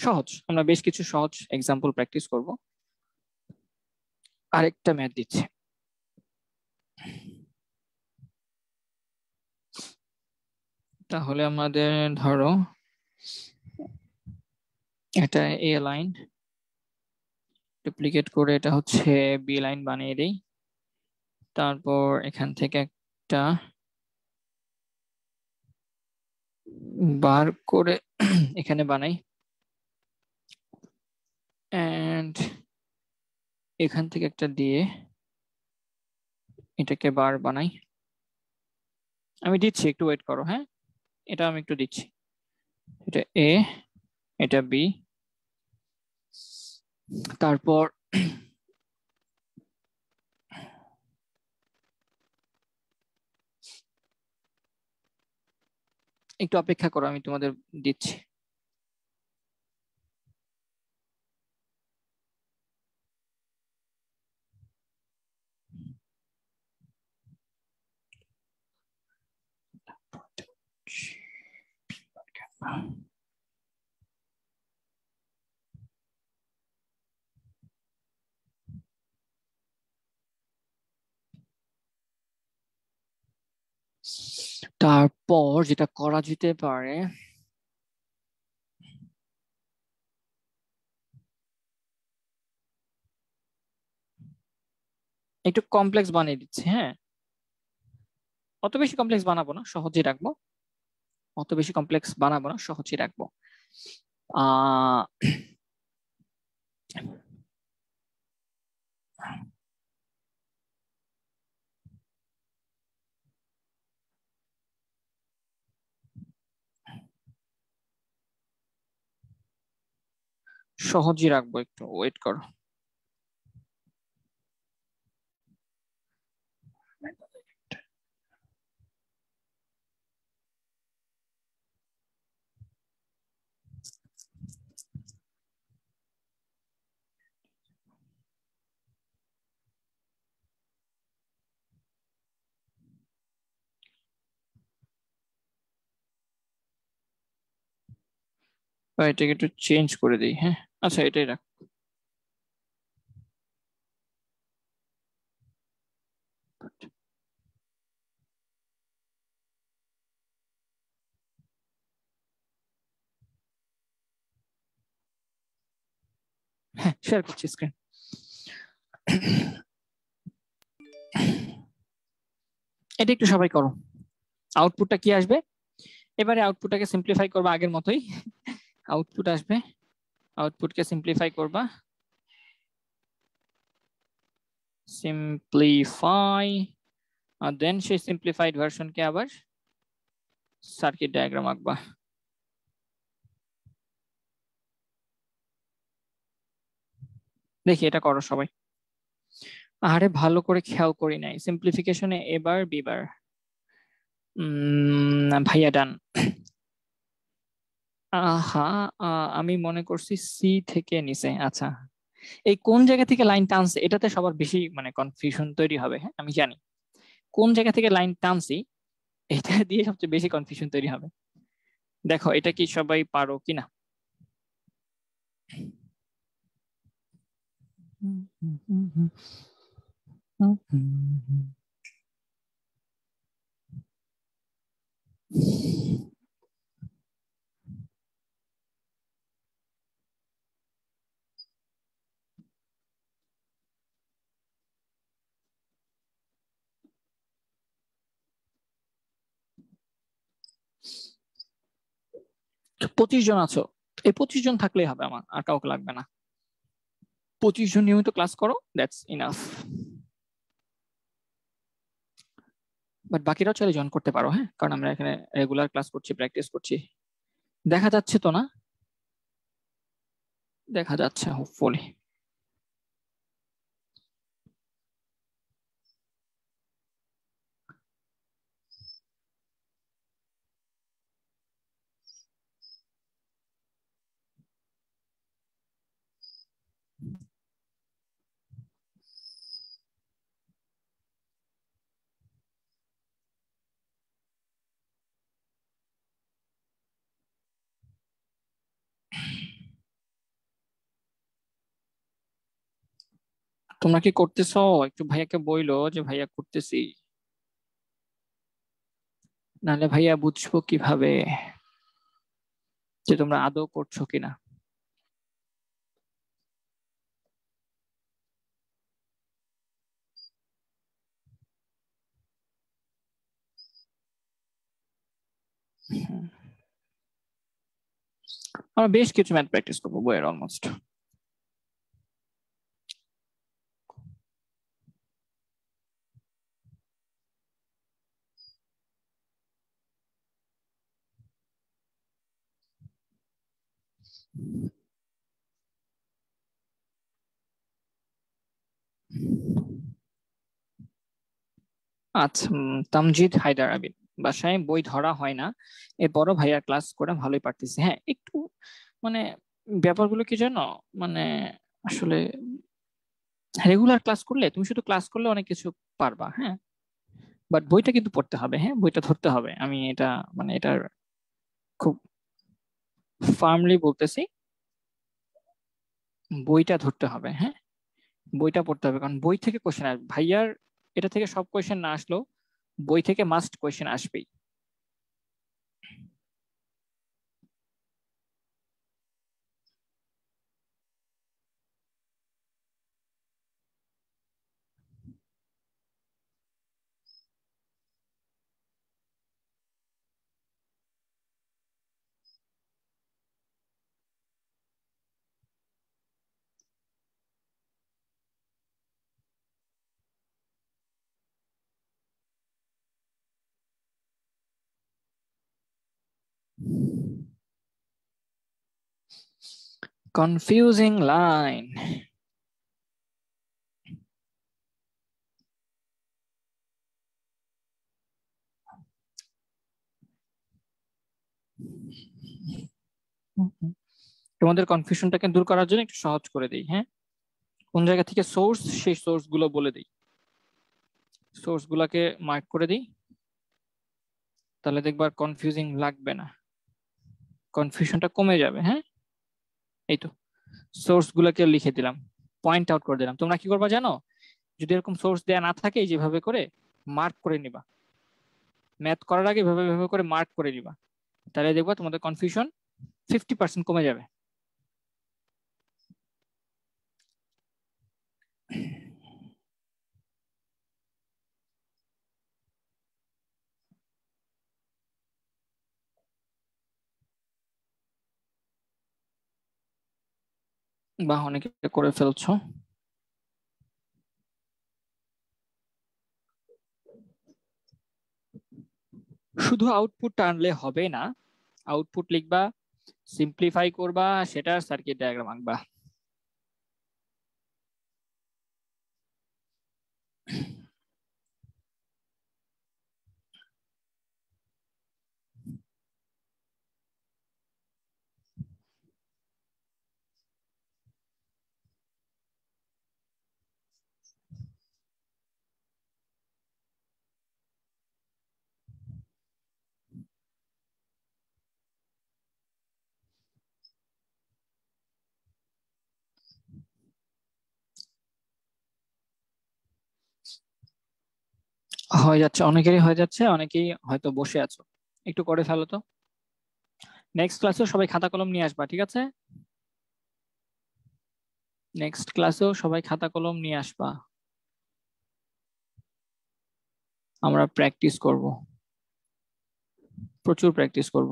সহজ, আমরা বেশ কিছু সহজ এক্সাম্পল প্র্যাকটিস করব। আরেকটা ম্যাথ দিচ্ছি, তাহলে আমাদের ধরো এটা এ লাইন, ডুপ্লিকেট করে এটা হচ্ছে বি লাইন বানিয়ে দেই, তারপর এখান থেকে একটা বার করে এখানে বানাই, এন্ড এখান থেকে একটা দিয়ে এটাকে বার বানাই। আমি দিচ্ছি, একটু ওয়েট করো, হ্যাঁ, এটা আমি একটু দিচ্ছি, এটা এ, এটা বি, তারপর একটু অপেক্ষা করো, আমি তোমাদের দিচ্ছি। তারপর যেটা করা যেতে পারে, একটু কমপ্লেক্স বানিয়ে দিচ্ছি, হ্যাঁ, অত বেশি কমপ্লেক্স বানাবো না, সহজেই রাখবো, অত বেশি কমপ্লেক্স বানাবো না, সহজেই রাখবো। আহ সহজেই রাখবো, একটু ওয়েট করো। বা এটাকে একটু চেঞ্জ করে দিই, হ্যাঁ, আচ্ছা এটাই রাখ। হ্যাঁ, শেয়ার করছি স্ক্রিন। এটা একটু সবাই করো, আউটপুটটা কি আসবে, এবারে আউটপুটটাকে সিম্পলিফাই করবা আগের মতোই, আউটপুট আসবে, আউটপুটকে সিম্পলিফাই করবা, সিম্পলিফাই, আর দেন সেই সিম্পলিফাইড ভার্সনকে আবার সার্কিট ডায়াগ্রাম আঁকবা। দেখি এটা করো সবাই। আরে ভালো করে খেয়াল করি নাই, সিম্পলিফিকেশনে এবার বিবার। ভাইয়া ডান। আমি মনে করছি সি থেকে নিচে। আচ্ছা, এই কোন জায়গা থেকে লাইন টানছে এটাতে সবার বেশি মানে কনফিউশন তৈরি হবে। হ্যাঁ আমি জানি কোন জায়গা থেকে লাইন টানছি, এটা দিয়ে সবচেয়ে বেশি কনফিউশন তৈরি হবে। দেখো এটা কি সবাই পারো কিনা। পঁচিশ জন আছো, এই 25 জন থাকলেই হবে, আমার আর কাউকে লাগবে না। 25 জন নিয়মিত ক্লাস করো, দ্যাটস ইনাফ। বাট বাকিরাও চাইলে জয়েন করতে পারো, হ্যাঁ, কারণ আমরা এখানে রেগুলার ক্লাস করছি, প্র্যাকটিস করছি। দেখা যাচ্ছে তো না? দেখা যাচ্ছে হোপফুলি। তোমরা কি করতেছো? একটু ভাইয়াকে বইলো যে ভাইয়া করতেছি, নাহলে ভাইয়া বুঝবো কিভাবে যে তোমরা আদৌ করছো কিনা। আমরা বেশ কিছু ম্যাথ প্র্যাকটিস করবো বইয়ের অলমোস্ট। আচ্ছা, তামজিদ হায়দার আবিদ, বাসায় বই ধরা হয় না, এরপরও ভাইয়া ক্লাস করে ভালোই পারতেছি। হ্যাঁ একটু মানে ব্যাপারগুলো কি জানো, মানে আসলে রেগুলার ক্লাস করলে, তুমি শুধু ক্লাস করলে অনেক কিছু পারবা, হ্যাঁ, বাট বইটা কিন্তু পড়তে হবে, হ্যাঁ বইটা ধরতে হবে। আমি এটা মানে এটার খুব ফার্মলি বলতেছি, বইটা ধরতে হবে, হ্যাঁ বইটা পড়তে হবে, কারণ বই থেকে কোশ্চেন আসবে। ভাইয়ার এটা থেকে সব কোশ্চেন না আসলেও বই থেকে মাস্ট কোশ্চেন আসবেই। Confusing line. তোমাদের কনফিউশনটাকে দূর করার জন্য একটু সহজ করে দিই, হ্যাঁ কোন জায়গা থেকে সোর্স, সেই সোর্স গুলো বলে দিই, সোর্স গুলাকে মার্ক করে দিই, তাহলে দেখবার কনফিউজিং লাগবে না, কনফিউশনটা কমে যাবে। হ্যাঁ এই তো সোর্স গুলাকে লিখে দিলাম, পয়েন্ট আউট করে দিলাম। তোমরা কি করবা জানো, যদি এরকম সোর্স দেয়া না থাকে যেভাবে করে মার্ক করে নিবা, ম্যাথ করার আগে এভাবে এভাবে করে মার্ক করে নিবা, তাহলে দেখবা তোমাদের কনফিউশন 50% কমে যাবে। বা অনেকে করে ফেলছো। শুধু আউটপুট টানলে হবে না, আউটপুট লিখবা, সিম্পলিফাই করবা, সেটার সার্কিট ডায়াগ্রাম আঁকবা। হয়ে যাচ্ছে, অনেকেরই হয়ে যাচ্ছে, অনেকেই হয়তো বসে আছো, একটু করে ফেলো তো। নেক্সট ক্লাসে সবাই খাতা কলম নিয়ে আসবা, ঠিক আছে? নেক্সট ক্লাসেও সবাই খাতা কলম নিয়ে আসবা, আমরা প্র্যাকটিস করব, প্রচুর প্র্যাকটিস করব।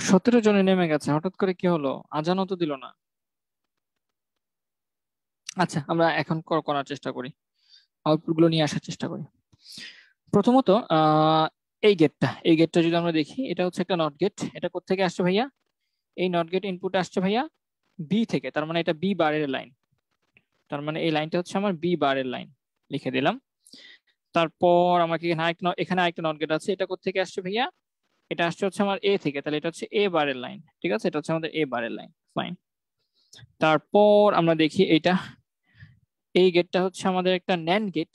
17 জনে নেমে গেছে, হঠাৎ করে কি হলো? আজানও তো দিল না। আচ্ছা, আমরা এখন করার চেষ্টা করি, আউটপুট গুলো নিয়ে আসার চেষ্টা করি। প্রথমত এই গেটটা যদি আমরা দেখি, এটা হচ্ছে একটা নট গেট। এটা কোত্থেকে আসছে ভাইয়া? এই নট গেট ইনপুট আসছে ভাইয়া বি থেকে, তার মানে এটা বি বারের লাইন, তার মানে এই লাইনটা হচ্ছে আমার বি বারের লাইন, লিখে দিলাম। তারপর আমাকে এখানে আরেকটা নট গেট আছে, এটা কোত্থেকে আসছে ভাইয়া? এটা আসছে হচ্ছে আমার এ থেকে, তাহলে এটা হচ্ছে এ বারের লাইন, ঠিক আছে? এটা হচ্ছে আমাদের এ বারের লাইন, ফাইন। তারপর আমরা দেখি এই গেটটা হচ্ছে আমাদের একটা ন্যান্ড গেট।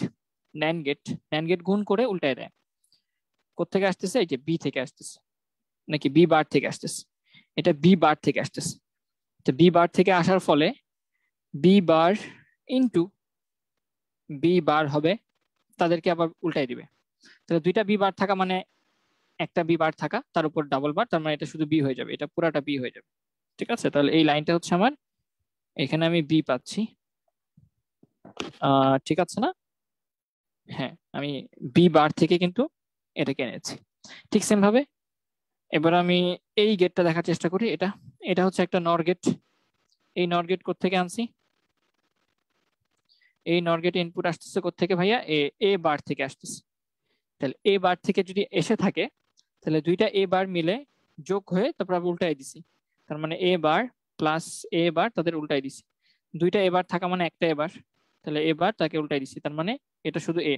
ন্যান্ড গেট গুণ করে উল্টায় দেয়। কোত্থেকে আসতেছে? এই যে বি থেকে আসতেছে, নাকি বি বার থেকে আসতেছে? এটা বি বার থেকে আসতেছে। তো বি বার থেকে আসার ফলে B bar into B bar হবে, তাদেরকে আবার উল্টাই দিবে। তাহলে দুইটা বি বার থাকা মানে একটা বি বার থাকা, তার উপর ডাবল বার, তার মানে এটা শুধু বি হয়ে যাবে, এটা পুরাটা বি হয়ে যাবে, ঠিক আছে? তাহলে এই লাইনটা হচ্ছে আমার, এখানে আমি বি পাচ্ছি, ঠিক আছে না? হ্যাঁ, আমি বি বার থেকে কিন্তু এটাকে এনেছি। ঠিক সেম ভাবে এবার আমি এই গেটটা দেখার চেষ্টা করি। এটা এটা হচ্ছে একটা নর গেট। এই নর গেট কোত্থেকে আনছি? এই নর গেট ইনপুট আসতেছে কোত্থেকে ভাইয়া? এ বার থেকে আসতেছে। তাহলে এ বার থেকে যদি এসে থাকে, তাহলে দুইটা এ বার মিলে যোগ হয়ে তারপর আমি উল্টাই দিছি, তার মানে এ বার প্লাস এ বার তাদের উল্টাই দিছি। দুইটা এ বার থাকা মানে একটা এ বার, তাহলে এ বার তাকে উল্টাই দিছি, তার মানে এটা শুধু এ।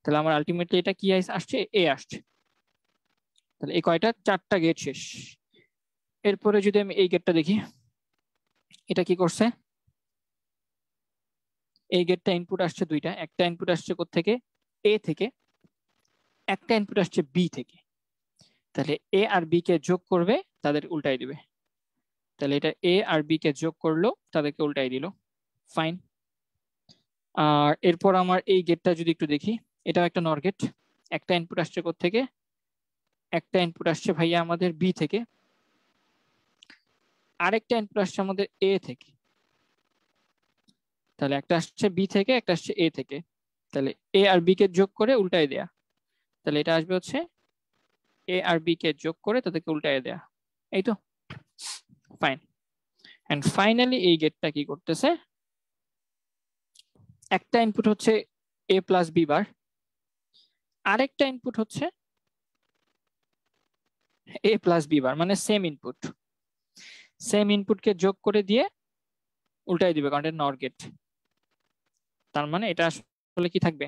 তাহলে আমার আলটিমেটলি এটা কি আসছে? এ আসছে। তাহলে এই কয়টা? 4টা গেট শেষ। এরপরে যদি আমি এই গেটটা দেখি, এটা কি করছে? এই গেটটা ইনপুট আসছে দুইটা, একটা ইনপুট আসছে কোত্থেকে? এ থেকে, একটা ইনপুট আসছে বি থেকে। তাহলে এ আর বি কে যোগ করবে, তাদের উল্টাই দিবে। তাহলে এটা এ আর বি কে যোগ করলো, তাদেরকে উল্টাই দিল, ফাইন। আর এরপর আমার এই গেটটা যদি একটু দেখি, এটাও একটা নর গেট। একটা ইনপুট আসছে কোত্থেকে? একটা ইনপুট আসছে ভাইয়া আমাদের বি থেকে, আরেকটা ইনপুট আসছে আমাদের এ থেকে। তাহলে একটা আসছে বি থেকে, একটা আসছে এ থেকে, তাহলে এ আর বি কে যোগ করে উল্টাই দেয়া। তাহলে এটা আসবে হচ্ছে এ আর বি কে যোগ করে তাদেরকে উল্টাই দেয়া, এই তো, ফাইন। এন্ড ফাইনালি এই গেটটা কি করতেছে? একটা ইনপুট হচ্ছে এ প্লাস বি বার, আরেকটা ইনপুট হচ্ছে এ প্লাস বি বার, মানে সেম ইনপুটকে যোগ করে দিয়ে উল্টাই দিবে, কারণ এটা নর গেট। তার মানে এটা আসলে কি থাকবে?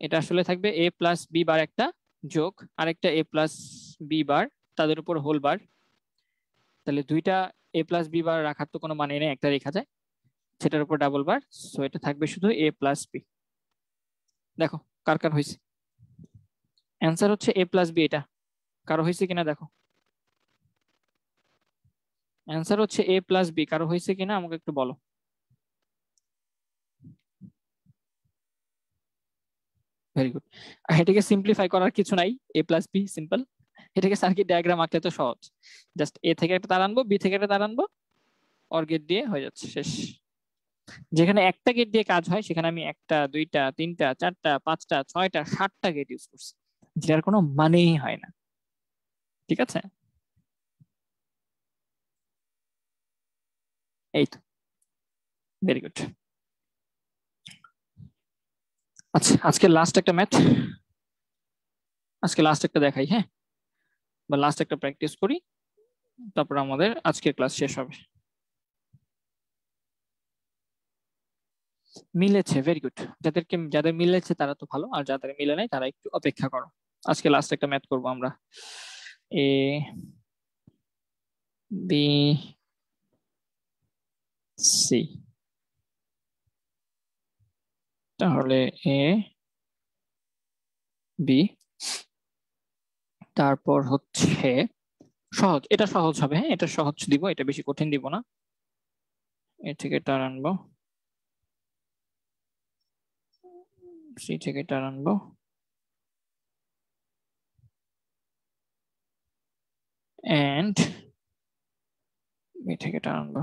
এটা আসলে থাকবে এ প্লাস বি বার একটা যোগ আরেকটা এ প্লাস বি বার, তাদের উপর হোল বার। তাহলে দুইটা এ প্লাস বি বার রাখার তো কোনো মানে নেই, একটা রেখা যায়, সেটার উপর ডাবল বার, সো এটা থাকবে শুধু এ প্লাস বি। দেখো কার কার হয়েছে? অ্যান্সার হচ্ছে এ প্লাস বি। এটা কারো হয়েছে কিনা দেখো, অ্যান্সার হচ্ছে এ প্লাস বি। কারো হয়েছে কিনা আমাকে একটু বলো। Very good. এটাকে সিম্পলিফাই করার কিছু নাই, a প্লাস বি সিম্পল। এটাকে সার্কিট ডায়াগ্রাম আঁকলে তো সহজ, জাস্ট এ থেকে একটা তার আনবো, বি থেকে একটা তার আনবো, অর গেট দিয়ে হয়ে যাচ্ছে, শেষ। যেখানে একটা গেট দিয়ে কাজ হয় সেখানে আমি একটা, দুইটা, তিনটা, চারটা, পাঁচটা, ছয়টা, 7টা গেট ইউজ করছি, যেটার কোনো মানেই হয় না। ঠিক আছে, এই তো, ভেরি গুড। আচ্ছা, আজকে লাস্ট একটা ম্যাথ, আজকে লাস্ট একটা দেখাই, হ্যাঁ, বা লাস্ট একটা প্র্যাকটিস করি, তারপর আমাদের আজকের ক্লাস শেষ হবে। মিলেছে, ভেরি গুড। যাদের মিলেছে তারা তো ভালো, আর যাদের মিলে নাই তারা একটু অপেক্ষা করো। আজকে লাস্ট একটা ম্যাথ করবো আমরা। এ বি সি, তাহলে এ বি, তারপর হচ্ছে সহজ, এটা সহজ হবে, হ্যাঁ, এটা সহজ দিব, এটা বেশি কঠিন দিব না। এ থেকে টার আনবো, সি থেকে টার আনবো, এন্ড বি থেকে টার আনবো।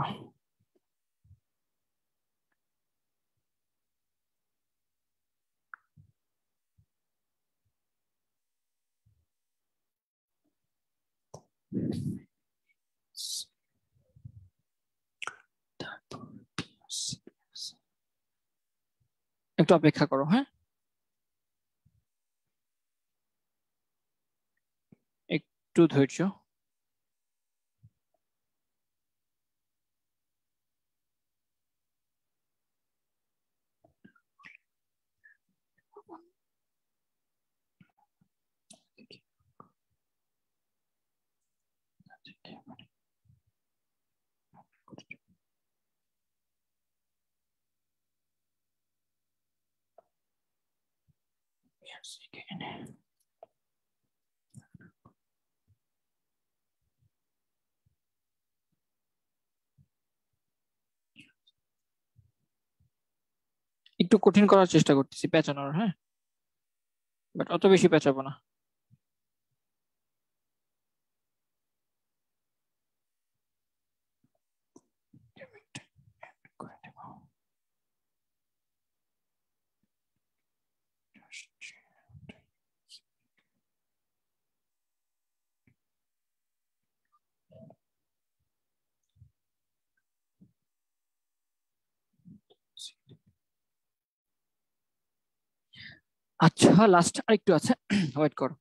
একটু অপেক্ষা করো, হ্যাঁ, একটু ধৈর্য। একটু কঠিন করার চেষ্টা করতেছি, পেঁচানোর, হ্যাঁ, বাট অত বেশি পেঁচাবো না। আচ্ছা, লাস্ট আরেকটু আছে, ওয়েট করো।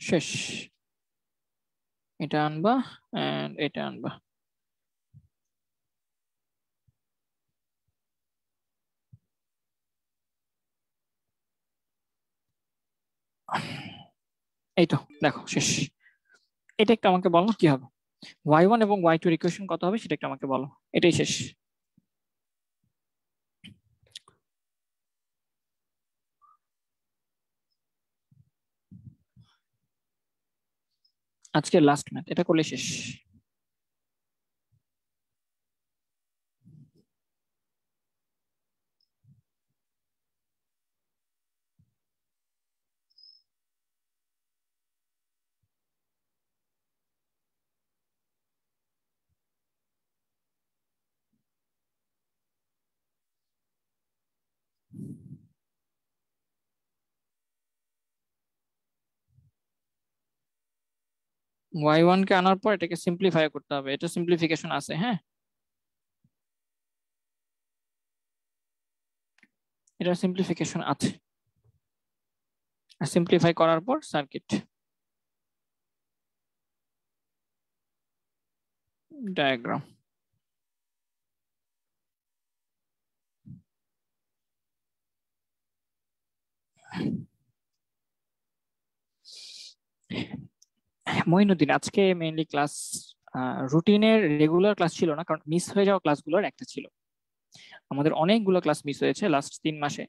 শেষ, এটা আনবা এন্ড এটা আনবা। এই তো দেখো, শেষ। এটা একটু আমাকে বলো কি হবে, y1 এবং y2 এর ইকুয়েশন কত হবে সেটা একটু আমাকে বলো, এটাই শেষ। আজকে লাস্ট ম্যাথ, এটা করলে শেষ। y1 কে আনার পর এটাকে সিম্পলিফাই করতে হবে, এটা সিম্পলিফিকেশন আছে, হ্যাঁ, এটা সিম্পলিফিকেশন আছে। আর সিম্পলিফাই করার পর সার্কিট ডায়াগ্রাম। মঈনুদ্দিন, আজকে মেইনলি ক্লাস রুটিনের রেগুলার ক্লাস ছিল না, কারণ মিস হয়ে যাওয়া ক্লাসগুলোর একটা ছিল। আমাদের অনেকগুলো ক্লাস মিস হয়েছে লাস্ট 3 মাসে,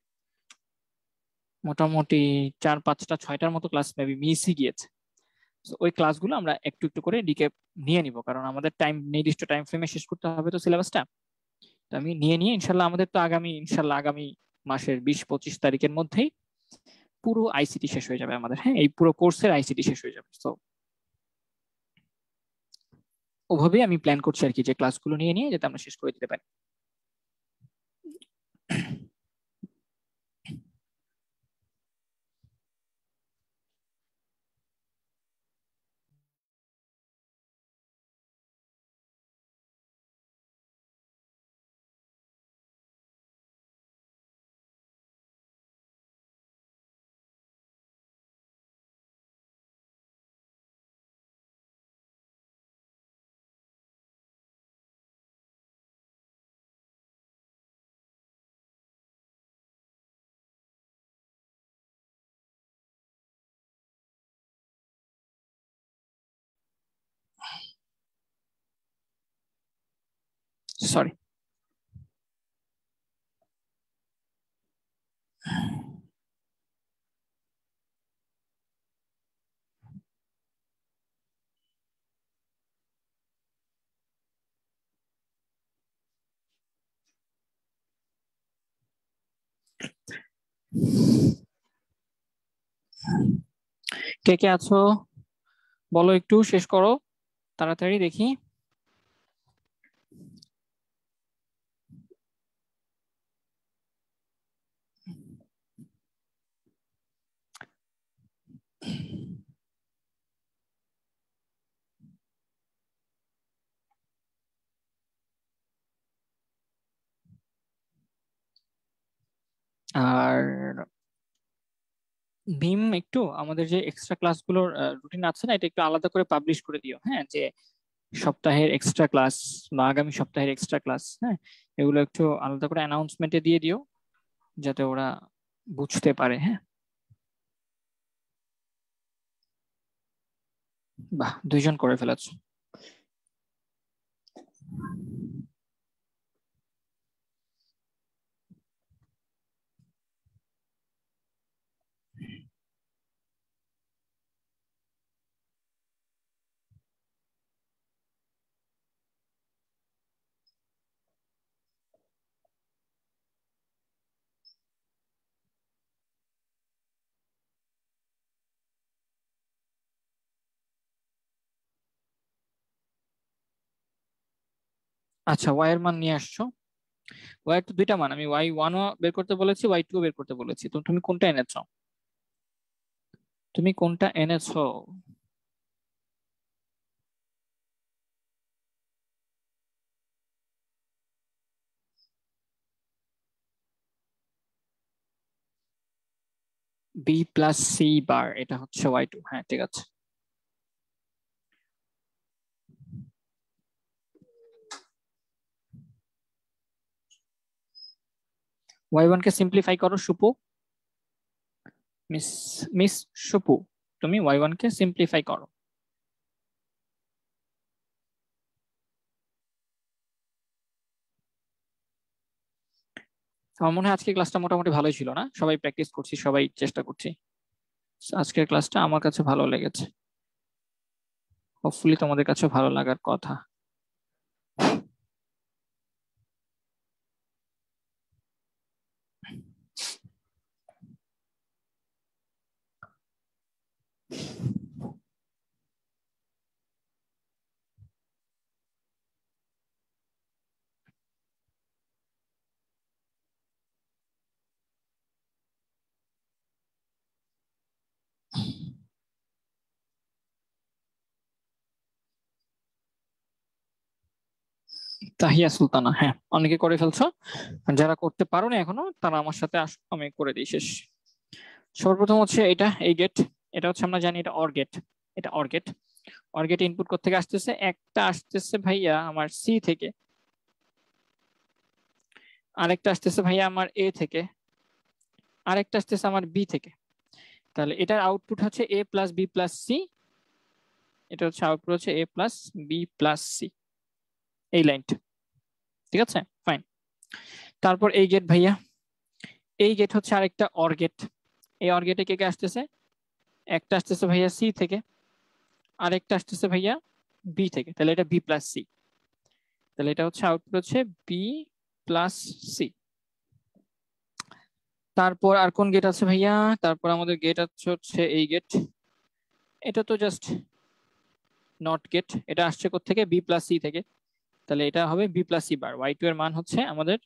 মোটামুটি 4, 5, 6টার মতো ক্লাস মেবি মিসই গিয়েছে। ওই ক্লাসগুলো আমরা একটু একটু করে রিক্যাপ নিয়ে নিব, কারণ আমাদের নির্দিষ্ট টাইম ফ্রেমে শেষ করতে হবে তো সিলেবাসটা। তো আমি নিয়ে নিয়ে ইনশাল্লাহ আমাদের তো আগামী মাসের 20-25 তারিখের মধ্যেই পুরো আইসিটি শেষ হয়ে যাবে আমাদের। হ্যাঁ, এই পুরো কোর্সের আইসিটি শেষ হয়ে যাবে। তো ওভাবেই আমি প্ল্যান করছি আর কি, যে ক্লাসগুলো নিয়ে নিয়ে যাতে আমরা শেষ করে দিতে পারি। সরি। কে কে আছো বলো, একটু শেষ করো তাড়াতাড়ি দেখি। আর ভীম, একটু আমাদের যে এক্সট্রা ক্লাসগুলোর রুটিন আছে না, এটা একটু আলাদা করে পাবলিশ করে দিও। হ্যাঁ, যে সপ্তাহের এক্সট্রা ক্লাস বা আগামী সপ্তাহের এক্সট্রা ক্লাস, হ্যাঁ, এগুলো একটু আলাদা করে অ্যানাউন্সমেন্টে দিয়ে দিও, যাতে ওরা বুঝতে পারে। হ্যাঁ, বাহ, 2জন করে ফেলেছো। আচ্ছা, ওয়াই এর মান নিয়ে আসছো। ওয়াই এর তো 2টা মান, আমি Y1ও বের করতে বলেছি, Y2ও বের করতে বলেছি, তো তুমি কোনটা এনেছো? তুমি কোনটা এনেছো? B+C বার, এটা হচ্ছে Y2। হ্যাঁ, ঠিক আছে। Y1 কে সিম্পলিফাই করো সুপু। মিস মিস সুপু, তুমি Y1 কে সিম্পলিফাই করো। আমার মনে হয় আজকের ক্লাসটা মোটামুটি ভালোই ছিল না? সবাই প্র্যাকটিস করছি, সবাই চেষ্টা করছি। আজকের ক্লাসটা আমার কাছে ভালো লেগেছে, হোপফুলি তোমাদের কাছে ভালো লাগার কথা। তাহিয়া সুলতানা, হ্যাঁ, অনেকে করে ফেলছো। আর যারা করতে পারো না এখনো, তারা আমার সাথে আসো, আমি করে দিই শেষ। সর্বপ্রথম হচ্ছে এটা, এই গেট, এটা হচ্ছে আমরা জানি এটা অর গেট। এটা or gate. Or gate input কোত্থেকে আসতেছে? একটা আসতেছে ভাইয়া আমার সি থেকে, আরেকটা আসতেছে ভাইয়া আমার এ থেকে, আরেকটা আসতেছে আমার বি থেকে। তাহলে এটার আউটপুট হচ্ছে A+B+C এটা হচ্ছে আউটপুট হচ্ছে a plus B plus C, এই লাইনটা। ঠিক আছে, ফাইন। তারপর এই গেট ভাইয়া, এই গেট হচ্ছে আরেকটা অর গেট। এই অর গেটে কে কে আসতেছে? একটা আসতেছে ভাইয়া সি থেকে, আরেকটা আসতেছে ভাইয়া বি থেকে, তাহলে এটা বি প্লাস সি। তাহলে এটা হচ্ছে আউটপুট হচ্ছে বি প্লাস সি। তারপর আর কোন গেট আছে ভাইয়া? তারপর আমাদের গেট আছে হচ্ছে এই গেট। এটা তো জাস্ট নট গেট, এটা আসছে কোত্থেকে? বি প্লাস সি থেকে। তাহলে এটা হবে বি প্লাস সি বার। y2 এর মান হচ্ছে আমাদের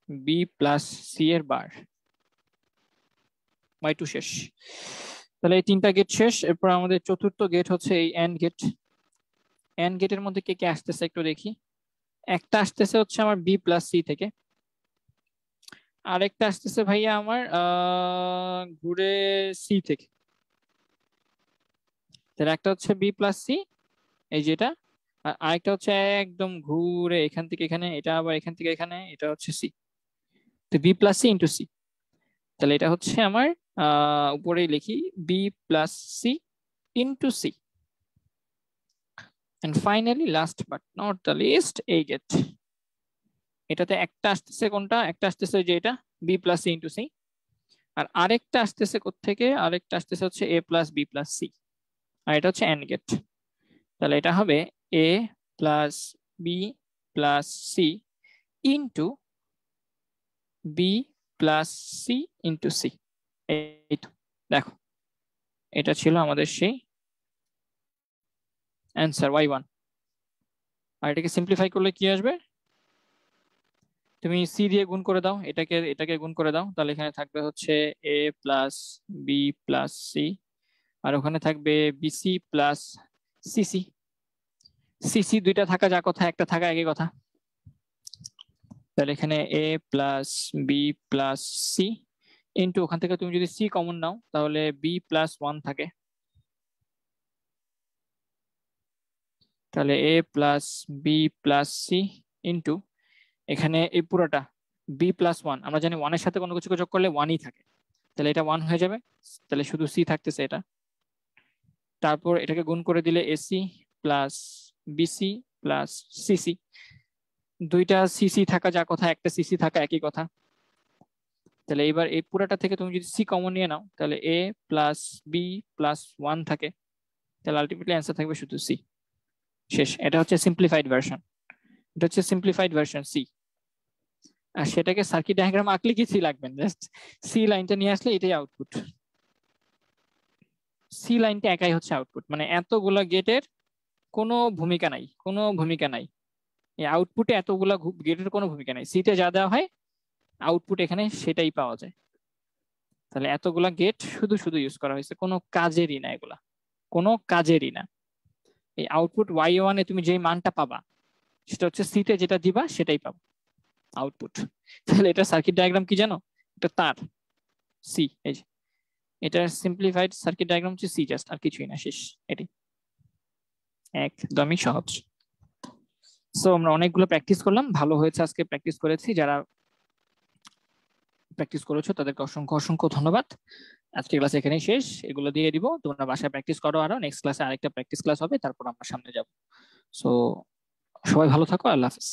বি প্লাস সি এর বার। y2 শেষ। তাহলে এই তিনটা গেট শেষ। এরপর আমাদের চতুর্থ গেট হচ্ছে এই এন্ড গেট। এন্ড গেটের মধ্যে কে কে আসতেছে একটু দেখি। একটা আসতেছে হচ্ছে আমার বি প্লাস সি থেকে, আরেকটা আসতেছে ভাইয়া আমার ঘুরে সি থেকে। তাহলে একটা হচ্ছে বি প্লাস সি, এই যেটা, আর আরেকটা হচ্ছে একদম ঘুরে এখান থেকে এখানে, এটা আবার এখান থেকে এখানে, এটা হচ্ছে সি। তো b plus c into c. তাহলে এটা হচ্ছে আমার উপরেই লিখি b plus c into C. And finally last but not the least, এই গেট। এটাতে একটা আসতেছে কোনটা? একটা আসতেছে যে এটা b plus c into c, আর আরেকটা আসতেছে কোত্থেকে? আরেকটা আসতেছে হচ্ছে a plus B plus c, আর এটা হচ্ছে এন্ড গেট। তাহলে এটা হবে a plus B plus c into b plus c into C. এই তো দেখো, এটা ছিল আমাদের সেই অ্যান্সার y1। আর এটাকে সিম্পলিফাই করলে কি আসবে? তুমি সি দিয়ে গুণ করে দাও, এটাকে গুণ করে দাও, তাহলে এখানে থাকবে হচ্ছে a plus B plus c, আর ওখানে থাকবে বিসি প্লাস সিসি। সিসি দুইটা থাকা যা কথা, একটা থাকা একই কথা। তাহলে এখানে এ plus B plus c into, ওখান থেকে তুমি যদি সি কমন নাও তাহলে বি প্লাস 1 থাকে। তাহলে a plus B plus c into, এখানে এই পুরোটা বি প্লাস 1, আমরা জানি 1 এর সাথে কোনো কিছুকে যোগ করলে 1ই থাকে, তাহলে এটা 1 হয়ে যাবে। তাহলে শুধু সি থাকতেছে এটা। তারপর এটাকে গুণ করে দিলে AC plus BC plus CC, দুইটা সিসি থাকা যা কথা, একটা সিসি থাকা একই কথা। তাহলে এবার এই পুরাটা থেকে তুমি যদি সি কমন নিয়ে নাও তাহলে এ প্লাস বি প্লাস 1 থাকে, তাহলে আলটিমেটলি অ্যান্সার থাকবে শুধু সি। শেষ। এটা হচ্ছে সিম্পলিফাইড ভার্সন, এটা হচ্ছে সিম্পলিফাইড ভার্সন সি। আর সেটাকে সার্কিট ডায়াগ্রাম আঁকলে কি সি লাগবে, জাস্ট সি লাইনটা নিয়ে আসলে এটাই আউটপুট। সি লাইনটা একাই হচ্ছে আউটপুট, মানে এতগুলা গেটের কোনো ভূমিকা নাই, কোনো ভূমিকা নাই এই আউটপুটে, এতগুলা গেটের কোনো ভূমিকা নাই। সিতে যা দেওয়া হয় আউটপুট এখানে সেটাই পাওয়া যায়। তাহলে এতগুলা গেট শুধু শুধু ইউজ করা হয়েছে, কোনো কাজেরই না এগুলা, কোনো কাজেরই না। এই আউটপুট y1 এ তুমি যেই মানটা পাবা সেটা হচ্ছে সিতে যেটা দিবা সেটাই পাবো আউটপুট। তাহলে এটা সার্কিট ডায়াগ্রাম কি জানো? এটা তার সি, এই যে এটার সিম্পলিফাইড সার্কিট ডায়াগ্রাম হচ্ছে সি, জাস্ট আর কিছুই না, শেষ। এটি একদমই সহজ। সো আমরা অনেকগুলো প্র্যাকটিস করলাম, ভালো হয়েছে আজকে প্র্যাকটিস করেছি। যারা প্র্যাকটিস করেছো তাদেরকে অসংখ্য অসংখ্য ধন্যবাদ। আজকে ক্লাস এখানেই শেষ, এগুলো দিয়ে দিব, তোমরা বাসায় প্র্যাকটিস করো, আরো নেক্সট ক্লাসে আরেকটা প্র্যাকটিস ক্লাস হবে, তারপর আমরা সামনে যাব। সো সবাই ভালো থাকো, আল্লাহ হাফেজ।